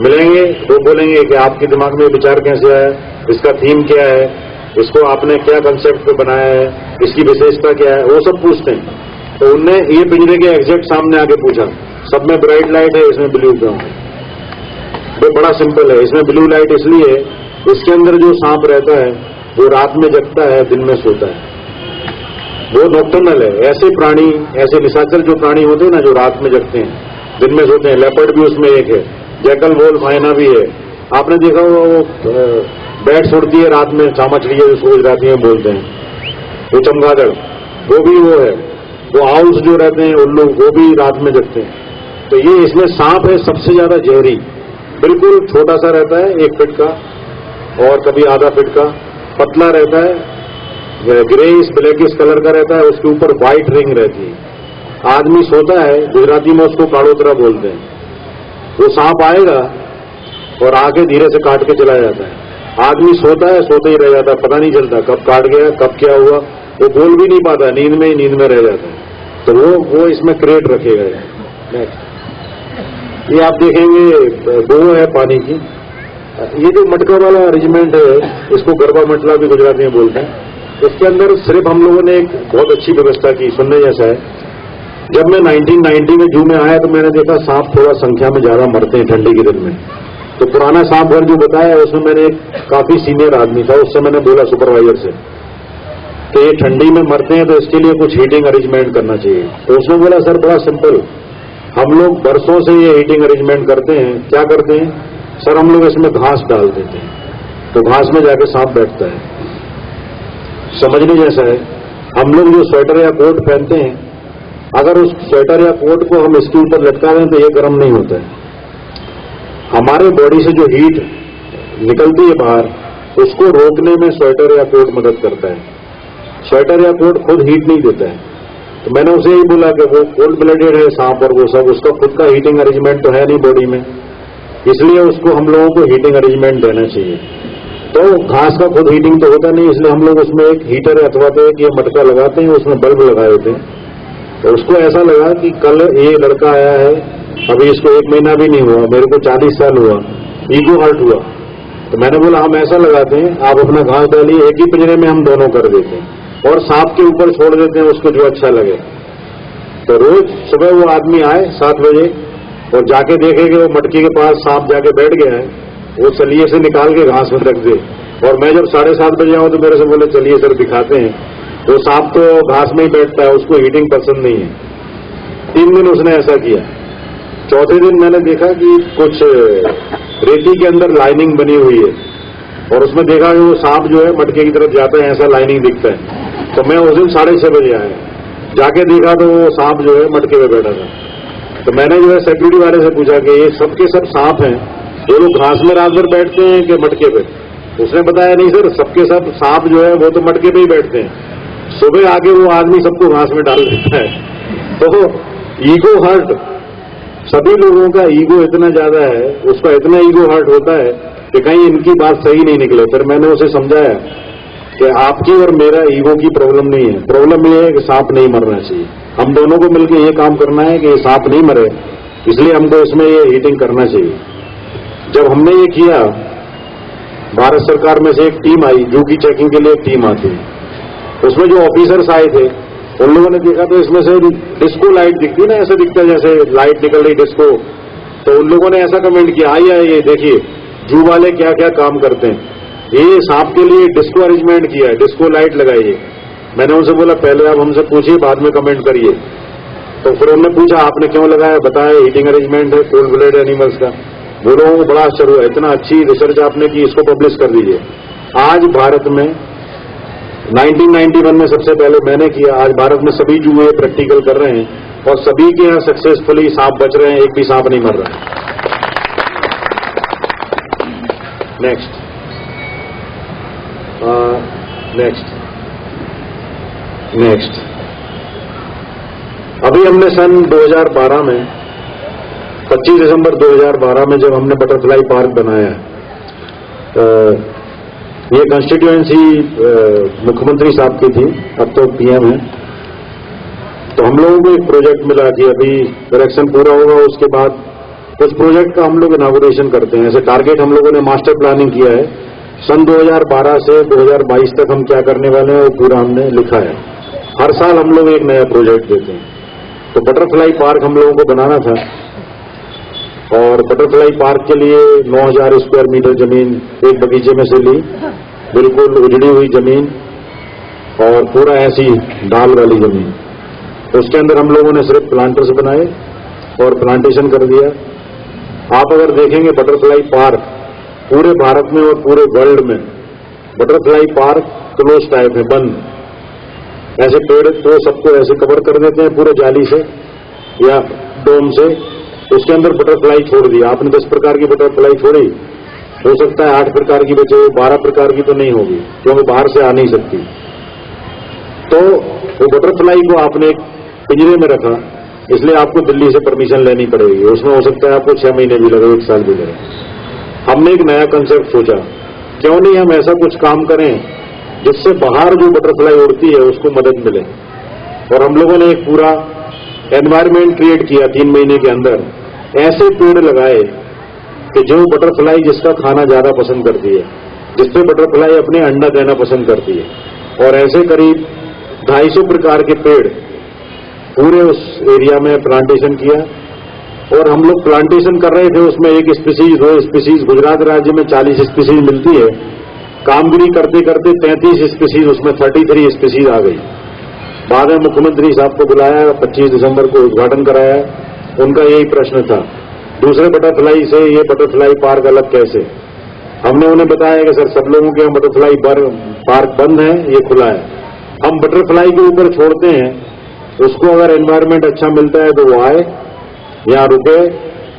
मिलेंगे वो बोलेंगे कि आपके दिमाग में विचार कैसे आया, इसका थीम क्या है, इसको आपने क्या कंसेप्ट पे बनाया है, इसकी विशेषता क्या है, वो सब पूछते हैं। तो उनने ये पिंजरे के एग्जैक्ट सामने आके पूछा, सब में ब्राइट लाइट है, इसमें ब्लू क्यों है? वो बड़ा सिंपल है, इसमें ब्लू लाइट इसलिए, इसके अंदर जो सांप रहता है वो रात में जगता है, दिन में सोता है, वो नॉक्टर्नल है। ऐसे प्राणी, ऐसे निशाचर जो प्राणी होते हैं ना, जो रात में जगते हैं, दिन में सोते हैं, लेपर्ड भी उसमें एक है, जैकल, वोल्फ, हाइना भी है। आपने देखा वो बैट छोड़ती है रात में, चामाचिड़िया जो सोच जाती है बोलते हैं, वो चमगादड़, वो भी वो है। वो आउल्स जो रहते हैं, उल्लू, वो भी रात में जगते हैं। तो ये इसमें सांप है सबसे ज्यादा जहरी, बिल्कुल छोटा सा रहता है, 1 फीट का और कभी आधा फीट का, पतला रहता है, ग्रेइश ब्लैकिश कलर का रहता है, उसके ऊपर व्हाइट रिंग रहती है। आदमी सोता है, गुजराती में उसको काड़ोतरा बोलते हैं। वो सांप आएगा और आके धीरे से काट के चला जाता है। आदमी सोता है, सोते ही रह जाता है, पता नहीं चलता कब काट गया, कब क्या हुआ, वो बोल भी नहीं पाता, नींद में रह जाता है। तो वो इसमें क्रेट रखे गए। नेक्स्ट, ये आप देखेंगे गो है पानी की। ये जो मटका वाला अरेंजमेंट है, इसको गरबा मटला भी गुजराती में बोलते हैं। इसके अंदर सिर्फ हम लोगों ने एक बहुत अच्छी व्यवस्था की, सुनने जैसा है। जब मैं 1990 में जू में आया तो मैंने देखा सांप थोड़ा संख्या में ज्यादा मरते हैं ठंडी के दिन में। तो पुराना सांप घर जो बताया उसमें मैंने एक काफी सीनियर आदमी था, उससे मैंने बोला सुपरवाइजर से कि ये ठंडी में मरते हैं तो इसके लिए कुछ हीटिंग अरेंजमेंट करना चाहिए। तो उसने बोला सर बड़ा सिंपल, हम लोग बरसों से ये हीटिंग अरेंजमेंट करते हैं। क्या करते हैं सर? हम लोग इसमें घास डाल देते हैं, तो घास में जाके सांप बैठता है। समझने जैसा है, हम लोग जो स्वेटर या कोट पहनते हैं, अगर उस स्वेटर या कोट को हम इसके ऊपर लटका दें तो ये गर्म नहीं होता है। हमारे बॉडी से जो हीट निकलती है बाहर, उसको रोकने में स्वेटर या कोट मदद करता है। स्वेटर या कोट खुद हीट नहीं देता है। तो मैंने उसे यही बोला कि वो कोल्ड ब्लडेड है सांप और वो सब, उसका खुद का हीटिंग अरेंजमेंट तो है नहीं बॉडी में, इसलिए उसको हम लोगों को हीटिंग अरेंजमेंट देना चाहिए। तो घास का खुद हीटिंग तो होता नहीं, इसलिए हम लोग उसमें एक हीटर अथवा तो एक ये मटका लगाते हैं, उसमें बल्ब लगाए होते हैं। तो उसको ऐसा लगा कि कल ये लड़का आया है, अभी इसको 1 महीना भी नहीं हुआ, मेरे को 40 साल हुआ, ईगो हर्ट हुआ। तो मैंने बोला हम ऐसा लगाते हैं, आप अपना घास डालिए, एक ही पिंजरे में हम दोनों कर देते हैं और सांप के ऊपर छोड़ देते हैं उसको जो अच्छा लगे। तो रोज सुबह वो आदमी आए 7 बजे और जाके देखेंगे वो मटकी के पास सांप जाके बैठ गया है, वो चलिए से निकाल के घास में रख दे। और मैं जब 7:30 बजे आऊं तो मेरे से बोले चलिए सर दिखाते हैं। तो सांप तो घास में ही बैठता है, उसको हीटिंग पसंद नहीं है। 3 दिन उसने ऐसा किया। चौथे दिन मैंने देखा कि कुछ रेती के अंदर लाइनिंग बनी हुई है और उसमें देखा कि वो सांप जो है मटके की तरफ जाता है, ऐसा लाइनिंग दिखता है। तो मैं उस दिन 6:30 बजे आया, जाके देखा तो वो सांप जो है मटके में बैठा था। तो मैंने जो है सिक्योरिटी वाले से पूछा कि ये सबके सब सांप हैं, जो लोग घास में रात भर बैठते हैं कि मटके पे? उसने बताया नहीं सर, सबके सब सांप जो है वो तो मटके पे ही बैठते हैं, सुबह आके वो आदमी सबको घास में डाल देता है। तो ईगो हर्ट, सभी लोगों का ईगो इतना ज्यादा है, उसका इतना ईगो हर्ट होता है कि कहीं इनकी बात सही नहीं निकले। फिर मैंने उसे समझाया कि आपकी और मेरा ईगो की प्रॉब्लम नहीं है, प्रॉब्लम ये है कि सांप नहीं मरना चाहिए। हम दोनों को मिलकर ये काम करना है कि ये सांप नहीं मरे, इसलिए हमको इसमें ये हीटिंग करना चाहिए। जब हमने ये किया, भारत सरकार में से एक टीम आई, जू की चेकिंग के लिए एक टीम आती है, उसमें जो ऑफिसर्स आए थे उन लोगों ने देखा तो इसमें से डिस्को लाइट दिखती ना, ऐसा दिखता है जैसे लाइट निकल रही डिस्को। तो उन लोगों ने ऐसा कमेंट किया, आइए ये देखिए जू वाले क्या क्या काम करते हैं, ये सांप के लिए डिस्को अरेंजमेंट किया है, डिस्को लाइट लगाई है। मैंने उनसे बोला पहले आप हमसे पूछिए, बाद में कमेंट करिए। तो फिर उन्होंने पूछा आपने क्यों लगाया, बताया हीटिंग अरेंजमेंट है कोल्ड ब्लड एनिमल्स का। वो लोगों को बड़ा आश्चर्य हुआ, इतना अच्छी रिसर्च आपने की, इसको पब्लिश कर दीजिए। आज भारत में 1991 में सबसे पहले मैंने किया, आज भारत में सभी जू ये प्रैक्टिकल कर रहे हैं और सभी के यहां सक्सेसफुली सांप बच रहे हैं, एक भी सांप नहीं मर रहा है। नेक्स्ट अभी हमने सन 2012 में 25 दिसंबर 2012 में जब हमने बटरफ्लाई पार्क बनाया, ये कंस्टिट्यूएंसी मुख्यमंत्री साहब की थी, अब तो पीएम है। तो हम लोगों को एक प्रोजेक्ट मिला कि अभी इलेक्शन पूरा होगा, उसके बाद कुछ प्रोजेक्ट का हम लोग इनॉग्रेशन करते हैं। ऐसे टारगेट हम लोगों ने मास्टर प्लानिंग किया है, सन 2012 से 2022 तक हम क्या करने वाले हैं वो पूरा हमने लिखा है। हर साल हम लोग एक नया प्रोजेक्ट देते हैं। तो बटरफ्लाई पार्क हम लोगों को बनाना था और बटरफ्लाई पार्क के लिए 9000 स्क्वायर मीटर जमीन एक बगीचे में से ली, बिल्कुल उजड़ी हुई जमीन और पूरा ऐसी डाल वाली जमीन। उसके अंदर हम लोगों ने सिर्फ प्लांटर्स बनाए और प्लांटेशन कर दिया। आप अगर देखेंगे बटरफ्लाई पार्क पूरे भारत में और पूरे वर्ल्ड में बटरफ्लाई पार्क क्लोज टाइप है, बंद। ऐसे पेड़ तो सबको ऐसे कवर कर देते हैं पूरे जाली से या डोम से, उसके अंदर बटरफ्लाई छोड़ दिया। आपने 10 प्रकार की बटरफ्लाई छोड़ी, हो सकता है 8 प्रकार की बचे, 12 प्रकार की तो नहीं होगी क्योंकि बाहर से आ नहीं सकती। तो वो बटरफ्लाई को आपने एक पिंजरे में रखा, इसलिए आपको दिल्ली से परमिशन लेनी पड़ेगी। उसमें हो सकता है आपको 6 महीने भी लगे, 1 साल भी लगे। हमने एक नया कंसेप्ट सोचा, क्यों नहीं हम ऐसा कुछ काम करें जिससे बाहर जो बटरफ्लाई उड़ती है उसको मदद मिले। और हम लोगों ने एक पूरा एनवायरमेंट क्रिएट किया 3 महीने के अंदर। ऐसे पेड़ लगाए कि जो बटरफ्लाई जिसका खाना ज्यादा पसंद करती है, जिससे बटरफ्लाई अपने अंडा देना पसंद करती है, और ऐसे करीब 250 प्रकार के पेड़ पूरे उस एरिया में प्लांटेशन किया। और हम लोग प्लांटेशन कर रहे थे, उसमें 1 स्पीसीज 2 स्पीसीज, गुजरात राज्य में 40 स्पीसीज मिलती है, कामगिरी करते करते 33 स्पीसीज, उसमें 33 स्पीसीज आ गई। बाद में मुख्यमंत्री साहब को बुलाया, 25 दिसंबर को उद्घाटन कराया। उनका यही प्रश्न था, दूसरे बटरफ्लाई से ये बटरफ्लाई पार्क अलग कैसे? हमने उन्हें बताया कि सर सब लोगों के यहाँ बटरफ्लाई पार्क बंद है, ये खुला है। हम बटरफ्लाई के ऊपर छोड़ते हैं, उसको अगर एनवायरमेंट अच्छा मिलता है तो वो आए, यहाँ रुके,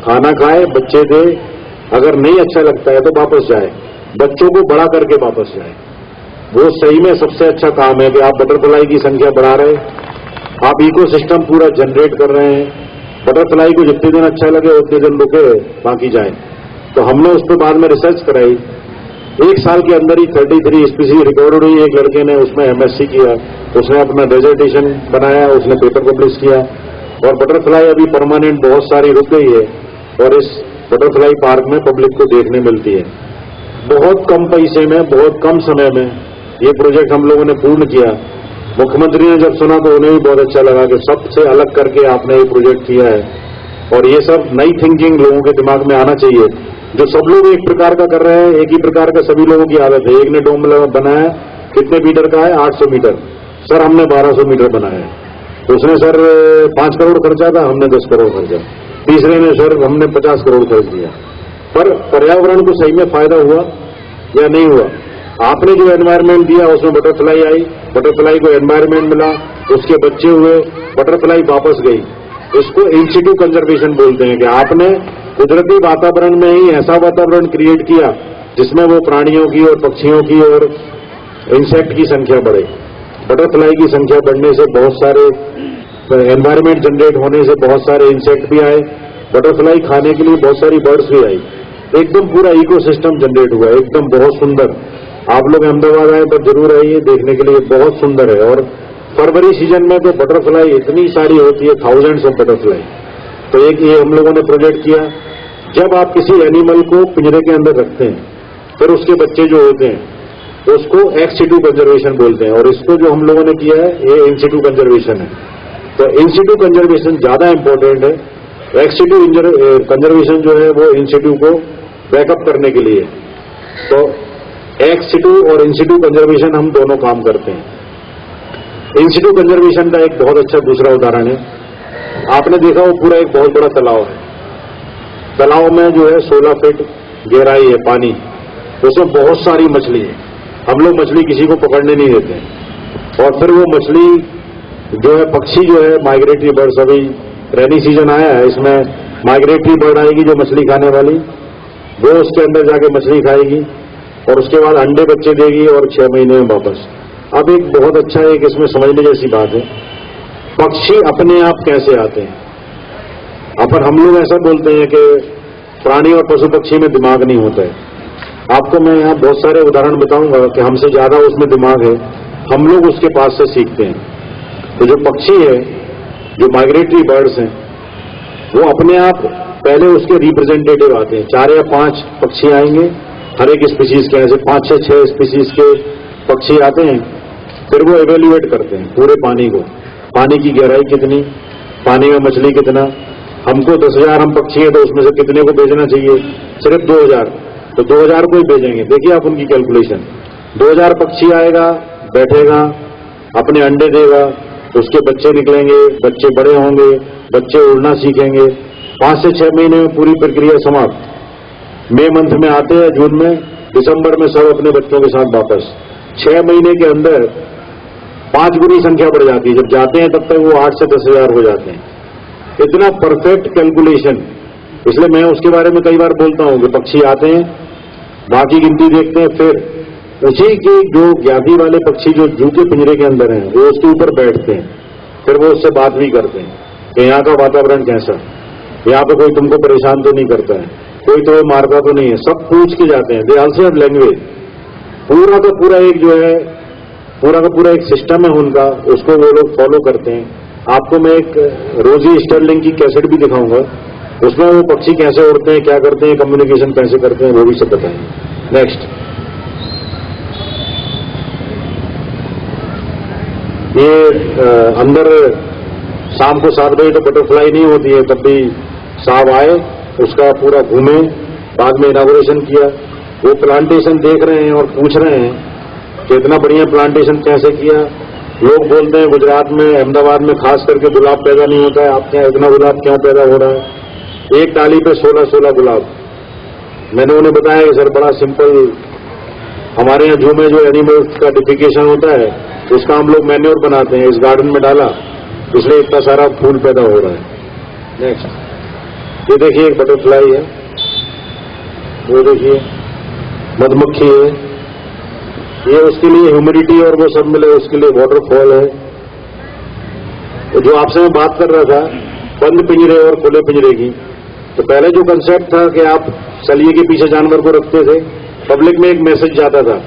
खाना खाए, बच्चे दे, अगर नहीं अच्छा लगता है तो वापस जाए, बच्चों को बड़ा करके वापस जाए। वो सही में सबसे अच्छा काम है कि आप बटरफ्लाई की संख्या बढ़ा रहे, आप इकोसिस्टम पूरा जनरेट कर रहे हैं। बटरफ्लाई को जितने दिन अच्छा लगे उतने दिन रुके, बाकी जाए। तो हमने उस पर बाद में रिसर्च कराई, 1 साल के अंदर ही 33 स्पीसीज रिकॉर्ड हुई। एक लड़के ने उसमें MSc किया, उसने अपना डेजर्टेशन बनाया, उसने पेपर पब्लिश किया, और बटरफ्लाई अभी परमानेंट बहुत सारी रुक गई है और इस बटरफ्लाई पार्क में पब्लिक को देखने मिलती है। बहुत कम पैसे में, बहुत कम समय में ये प्रोजेक्ट हम लोगों ने पूर्ण किया। मुख्यमंत्री ने जब सुना तो उन्हें भी बहुत अच्छा लगा कि सबसे अलग करके आपने ये प्रोजेक्ट किया है। और ये सब नई थिंकिंग लोगों के दिमाग में आना चाहिए। जो सब लोग एक प्रकार का कर रहे हैं, एक ही प्रकार का सभी लोगों की आदत है। एक ने डोम बनाया, कितने मीटर का है? 800 मीटर। सर हमने 1200 मीटर बनाया है। उसने सर 5 करोड़ खर्चा था, हमने 10 करोड़ खर्चा। तीसरे ने सर हमने 50 करोड़ खर्च दिया। पर पर्यावरण को सही में फायदा हुआ या नहीं हुआ? आपने जो एनवायरनमेंट दिया उसमें बटरफ्लाई आई, बटरफ्लाई को एनवायरनमेंट मिला, उसके बच्चे हुए, बटरफ्लाई वापस गई। इसको इन सिटू कंजर्वेशन बोलते हैं कि आपने कुदरती वातावरण में ही ऐसा वातावरण क्रिएट किया जिसमें वो प्राणियों की और पक्षियों की और इंसेक्ट की संख्या बढ़े। बटरफ्लाई की संख्या बढ़ने से बहुत सारे एनवायरनमेंट जनरेट होने से बहुत सारे इंसेक्ट भी आए, बटरफ्लाई खाने के लिए बहुत सारी बर्ड्स भी आई, एकदम पूरा इकोसिस्टम जनरेट हुआ, एकदम बहुत सुंदर। आप लोग अहमदाबाद आए तो जरूर आइए, देखने के लिए बहुत सुंदर है। और फरवरी सीजन में तो बटरफ्लाई इतनी सारी होती है, थाउजेंड्स ऑफ बटरफ्लाई। तो एक ये हम लोगों ने प्रोजेक्ट किया, जब आप किसी एनिमल को पिंजरे के अंदर रखते हैं फिर उसके बच्चे जो होते हैं उसको एक्स सिटू कंजर्वेशन बोलते हैं, और इसको जो हम लोगों ने किया है ये इन सिटू कंजर्वेशन है। तो इन सिटू कंजर्वेशन ज्यादा इंपॉर्टेंट है, एक्स सिटू कंजर्वेशन जो है वो इन सिटू को बैकअप करने के लिए। तो एक्स सिटू और इन सिटू कंजर्वेशन हम दोनों काम करते हैं। इन सिटू कंजर्वेशन का एक बहुत अच्छा दूसरा उदाहरण है, आपने देखा वो पूरा एक बहुत बड़ा तालाब है, तालाब में जो है 16 फीट गहराई है पानी, उसमें बहुत सारी मछली है। हम लोग मछली किसी को पकड़ने नहीं देते हैं। और फिर वो मछली जो है, पक्षी जो है, माइग्रेटरी बर्ड्स, अभी रेनी सीजन आया है, इसमें माइग्रेटरी बर्ड आएगी जो मछली खाने वाली, वो उसके अंदर जाके मछली खाएगी और उसके बाद अंडे बच्चे देगी और 6 महीने में वापस। अब एक बहुत अच्छा एक इसमें समझने जैसी बात है, पक्षी अपने आप कैसे आते हैं। अपन हम लोग ऐसा बोलते हैं कि प्राणी और पशु पक्षी में दिमाग नहीं होता है। आपको मैं यहाँ बहुत सारे उदाहरण बताऊंगा कि हमसे ज्यादा उसमें दिमाग है, हम लोग उसके पास से सीखते हैं। तो जो पक्षी है, जो माइग्रेटरी बर्ड्स हैं, वो अपने आप पहले उसके रिप्रेजेंटेटिव आते हैं, 4 या 5 पक्षी आएंगे, हर एक स्पीसीज के, ऐसे 5 से 6 स्पीसीज के पक्षी आते हैं। फिर वो एवेल्युएट करते हैं पूरे पानी को, पानी की गहराई कितनी, पानी में मछली कितना। हमको 10,000 हम पक्षी हैं तो उसमें से कितने को भेजना चाहिए, सिर्फ 2,000, तो 2,000 को ही भेजेंगे। देखिए आप उनकी कैलकुलेशन, 2,000 पक्षी आएगा, बैठेगा, अपने अंडे देगा, उसके बच्चे निकलेंगे, बच्चे बड़े होंगे, बच्चे उड़ना सीखेंगे, 5 से 6 महीने में पूरी प्रक्रिया समाप्त। मई मंथ में आते हैं, जून में, दिसंबर में सब अपने बच्चों के साथ वापस। 6 महीने के अंदर 5 गुनी संख्या बढ़ जाती है, जब जाते हैं तब तक वो 8 से 10,000 हो जाते हैं। इतना परफेक्ट कैलकुलेशन, इसलिए मैं उसके बारे में कई बार बोलता हूं कि पक्षी आते हैं, बाकी गिनती देखते हैं, फिर उसी के जो ज्ञाति वाले पक्षी जो जू के पिंजरे के अंदर हैं वो उसके ऊपर बैठते हैं, फिर वो उससे बात भी करते हैं कि यहाँ का वातावरण कैसा, यहाँ पे कोई तुमको परेशान तो नहीं करता है, कोई तो मारता तो नहीं है, सब पूछ के जाते हैं। दे आल्सो हैव लैंग्वेज, पूरा का पूरा एक जो है, पूरा का पूरा एक सिस्टम है उनका, उसको वो लोग फॉलो करते हैं। आपको मैं एक रोजी स्टर्लिंग की कैसेट भी दिखाऊंगा, उसमें वो पक्षी कैसे उड़ते हैं, क्या करते हैं, कम्युनिकेशन कैसे करते हैं, वो भी सब बताएंगे। नेक्स्ट, ये अंदर शाम को 7 बजे तो बटरफ्लाई नहीं होती है, तब भी साहब आए, उसका पूरा घूमे, बाद में इनागुरेशन किया। वो प्लांटेशन देख रहे हैं और पूछ रहे हैं कि इतना बढ़िया प्लांटेशन कैसे किया। लोग बोलते हैं गुजरात में, अहमदाबाद में खास करके गुलाब पैदा नहीं होता है, आपके यहाँ इतना गुलाब क्यों पैदा हो रहा है। एक टाली पे 16-16 गुलाब। मैंने उन्हें बताया कि सर बड़ा सिंपल, हमारे यहाँ जू में जो एनिमल्स का डिफिकेशन होता है उसका हम लोग मैन्योर बनाते हैं, इस गार्डन में डाला, इसलिए इतना सारा फूल पैदा हो रहा है। नेक्स्ट, ये देखिए एक बटरफ्लाई है, वो देखिए मधुमक्खी है, ये उसके लिए ह्यूमिडिटी और वो सब मिले, उसके लिए वाटरफॉल है। तो जो आपसे मैं बात कर रहा था बंद पिंजरे और खुले पिंजरे की, तो पहले जो कंसेप्ट था कि आप सलिए के पीछे जानवर को रखते थे, पब्लिक में एक मैसेज जाता था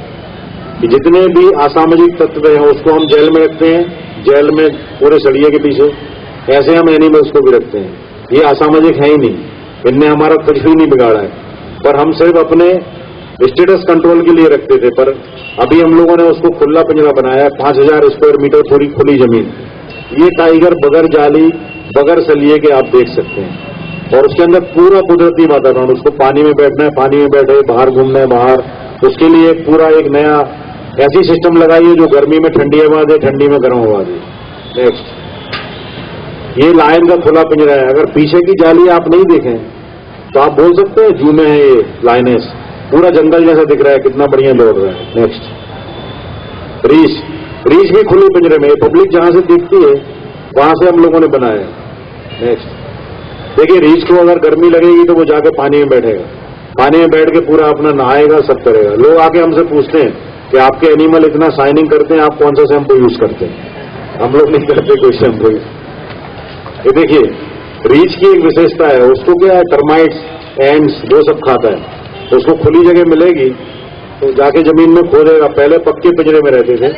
कि जितने भी असामाजिक तत्व हैं उसको हम जेल में रखते हैं, जेल में पूरे सलिए के पीछे, ऐसे हम एनिमल्स को भी रखते हैं। ये असामाजिक है ही नहीं, इनने हमारा कुछ भी नहीं बिगाड़ा है, पर हम सिर्फ अपने स्टेटस कंट्रोल के लिए रखते थे। पर अभी हम लोगों ने उसको खुला पिंजरा बनाया है, 5,000 स्क्वायर मीटर थोड़ी खुली जमीन। ये टाइगर बगैर जाली, बगैर सलिए के आप देख सकते हैं, और उसके अंदर पूरा कुदरती वातावरण। उसको पानी में बैठना है, पानी में बैठे, बाहर घूमना है बाहर, उसके लिए पूरा एक नया ऐसी सिस्टम लगाइए जो गर्मी में ठंडी हवा दे, ठंडी में गर्म हवा दे। नेक्स्ट, ये लायन का खुला पिंजरा है। अगर पीछे की जाली आप नहीं देखें तो आप बोल सकते हैं जू में है ये लायनेस, पूरा जंगल जैसा दिख रहा है, कितना बढ़िया दौड़ रहा है। नेक्स्ट रीछ भी खुले पिंजरे में, पब्लिक जहां से दिखती है वहां से हम लोगों ने बनाया है। नेक्स्ट देखिए, रीछ को अगर गर्मी लगेगी तो वो जाके पानी में बैठेगा, पानी में बैठ के पूरा अपना नहाएगा, सब करेगा। लोग आके हमसे पूछते हैं कि आपके एनिमल इतना शाइनिंग करते हैं, आप कौन सा शैम्पू यूज करते हैं? हम लोग नहीं करते कोई शैम्पू। ये देखिए, रीछ की एक विशेषता है, उसको क्या है, टर्माइट्स, एंड्स वो सब खाता है। उसको खुली जगह मिलेगी तो जाके जमीन में खोदेगा। पहले पक्के पिंजरे में रहते थे,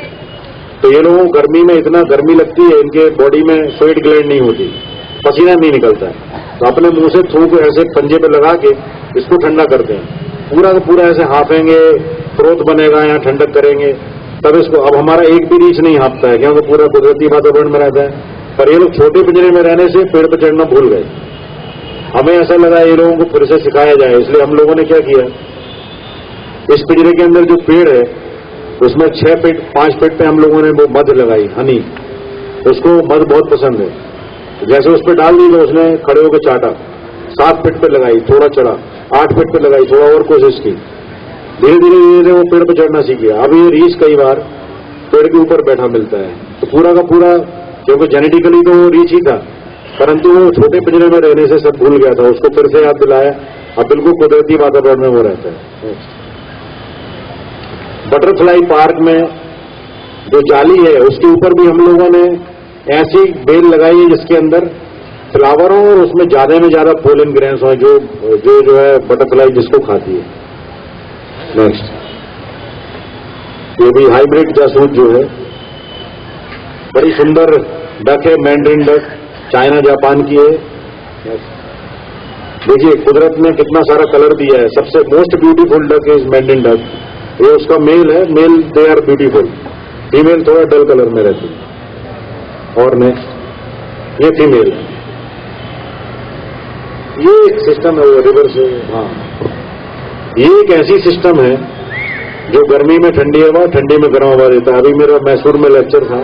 तो ये लोगों को गर्मी में इतना गर्मी लगती है, इनके बॉडी में स्वेट ग्लैंड नहीं होती, पसीना नहीं निकलता है, तो अपने मुंह से थूक ऐसे पंजे पे लगा के इसको ठंडा करते हैं। पूरा का पूरा ऐसे हाँफेंगे, स्रोत बनेगा, यहाँ ठंडक करेंगे, तब इसको। अब हमारा एक भी रीछ नहीं हाँफता है, क्योंकि पूरा कुदरती वातावरण में रहता है। पर ये लोग छोटे पिंजरे में रहने से पेड़ पर चढ़ना भूल गए। हमें ऐसा लगा ये लोगों को फिर से सिखाया जाए, इसलिए हम लोगों ने क्या किया, इस पिंजरे के अंदर जो पेड़ है उसमें 6 फीट 5 फीट पे हम लोगों ने वो मध लगाई, हनी। उसको मध बहुत पसंद है, जैसे उस पर डाल दी तो उसने खड़े होकर चाटा। 7 फीट पे लगाई, थोड़ा चढ़ा, 8 फीट पे लगाई, थोड़ा और कोशिश की। धीरे धीरे वो पेड़ पर चढ़ना सीख गया। अब ये रीछ कई बार पेड़ के ऊपर बैठा मिलता है, तो पूरा का पूरा, क्योंकि जेनेटिकली तो वो रीछ ही था, परंतु वो छोटे पिंजरे में रहने से सब भूल गया था, उसको फिर से याद दिलाया। अब बिल्कुल कुदरती वातावरण में वो रहता है। बटरफ्लाई पार्क में जो जाली है उसके ऊपर भी हम लोगों ने ऐसी बेल लगाई है जिसके अंदर फ्लावर हो और उसमें ज्यादा में ज्यादा पोलन ग्रेन्स हो, जो है बटरफ्लाई जिसको खाती है। नेक्स्ट, ये भी हाइब्रिड जासूस जो है, बड़ी सुंदर डक है, मैंड्रिन डक, चाइना जापान की है। देखिए कुदरत ने कितना सारा कलर दिया है। सबसे most beautiful duck is mandarin duck. ये उसका मेल है, male they are beautiful, female थोड़ा डल कलर में रहती है। और नेक्स्ट, ये फीमेल, ये एक सिस्टम है रिवर्स। हाँ, ये एक ऐसी सिस्टम है जो गर्मी में ठंडी हवा, ठंडी में गर्म हवा देता है। अभी मेरा मैसूर में लेक्चर था,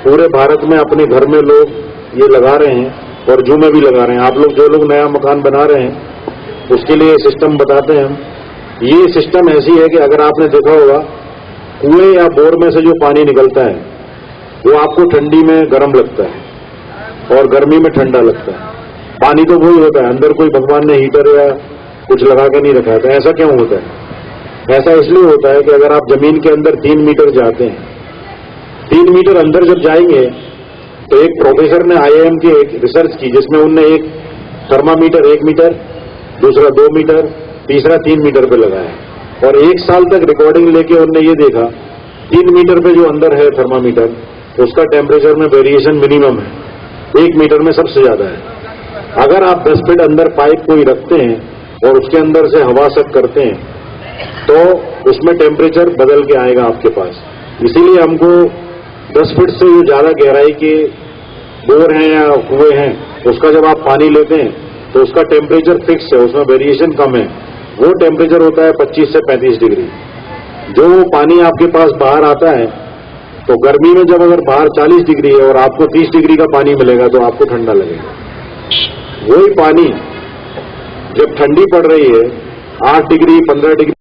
पूरे भारत में अपने घर में लोग ये लगा रहे हैं और जू में भी लगा रहे हैं। आप लोग जो लोग नया मकान बना रहे हैं उसके लिए सिस्टम बताते हैं हम। ये सिस्टम ऐसी है कि अगर आपने देखा होगा, कुएं या बोर में से जो पानी निकलता है वो आपको ठंडी में गर्म लगता है और गर्मी में ठंडा लगता है। पानी तो वही होता है, अंदर कोई भगवान ने हीटर या कुछ लगा के नहीं रखा है। तो ऐसा क्यों होता है? ऐसा इसलिए होता है कि अगर आप जमीन के अंदर 3 मीटर जाते हैं, 3 मीटर अंदर जब जाएंगे तो एक प्रोफेसर ने IIM की एक रिसर्च की जिसमें उनने एक थर्मामीटर 1 मीटर, दूसरा 2 मीटर, तीसरा 3 मीटर पे लगाया और 1 साल तक रिकॉर्डिंग लेके उनने ये देखा 3 मीटर पे जो अंदर है थर्मामीटर, उसका टेम्परेचर में वेरिएशन मिनिमम है, 1 मीटर में सबसे ज्यादा है। अगर आप 10 फीट अंदर पाइप कोई रखते हैं और उसके अंदर से हवा सक करते हैं तो उसमें टेम्परेचर बदल के आएगा आपके पास। इसीलिए हमको 10 फीट से जो ज्यादा गहराई के बोर हैं या कुएं हैं, उसका जब आप पानी लेते हैं तो उसका टेम्परेचर फिक्स है, उसमें वेरिएशन कम है। वो टेम्परेचर होता है 25 से 35 डिग्री। जो पानी आपके पास बाहर आता है, तो गर्मी में जब अगर बाहर 40 डिग्री है और आपको 30 डिग्री का पानी मिलेगा तो आपको ठंडा लगेगा। वही पानी जब ठंडी पड़ रही है, 8 डिग्री 15 डिग्री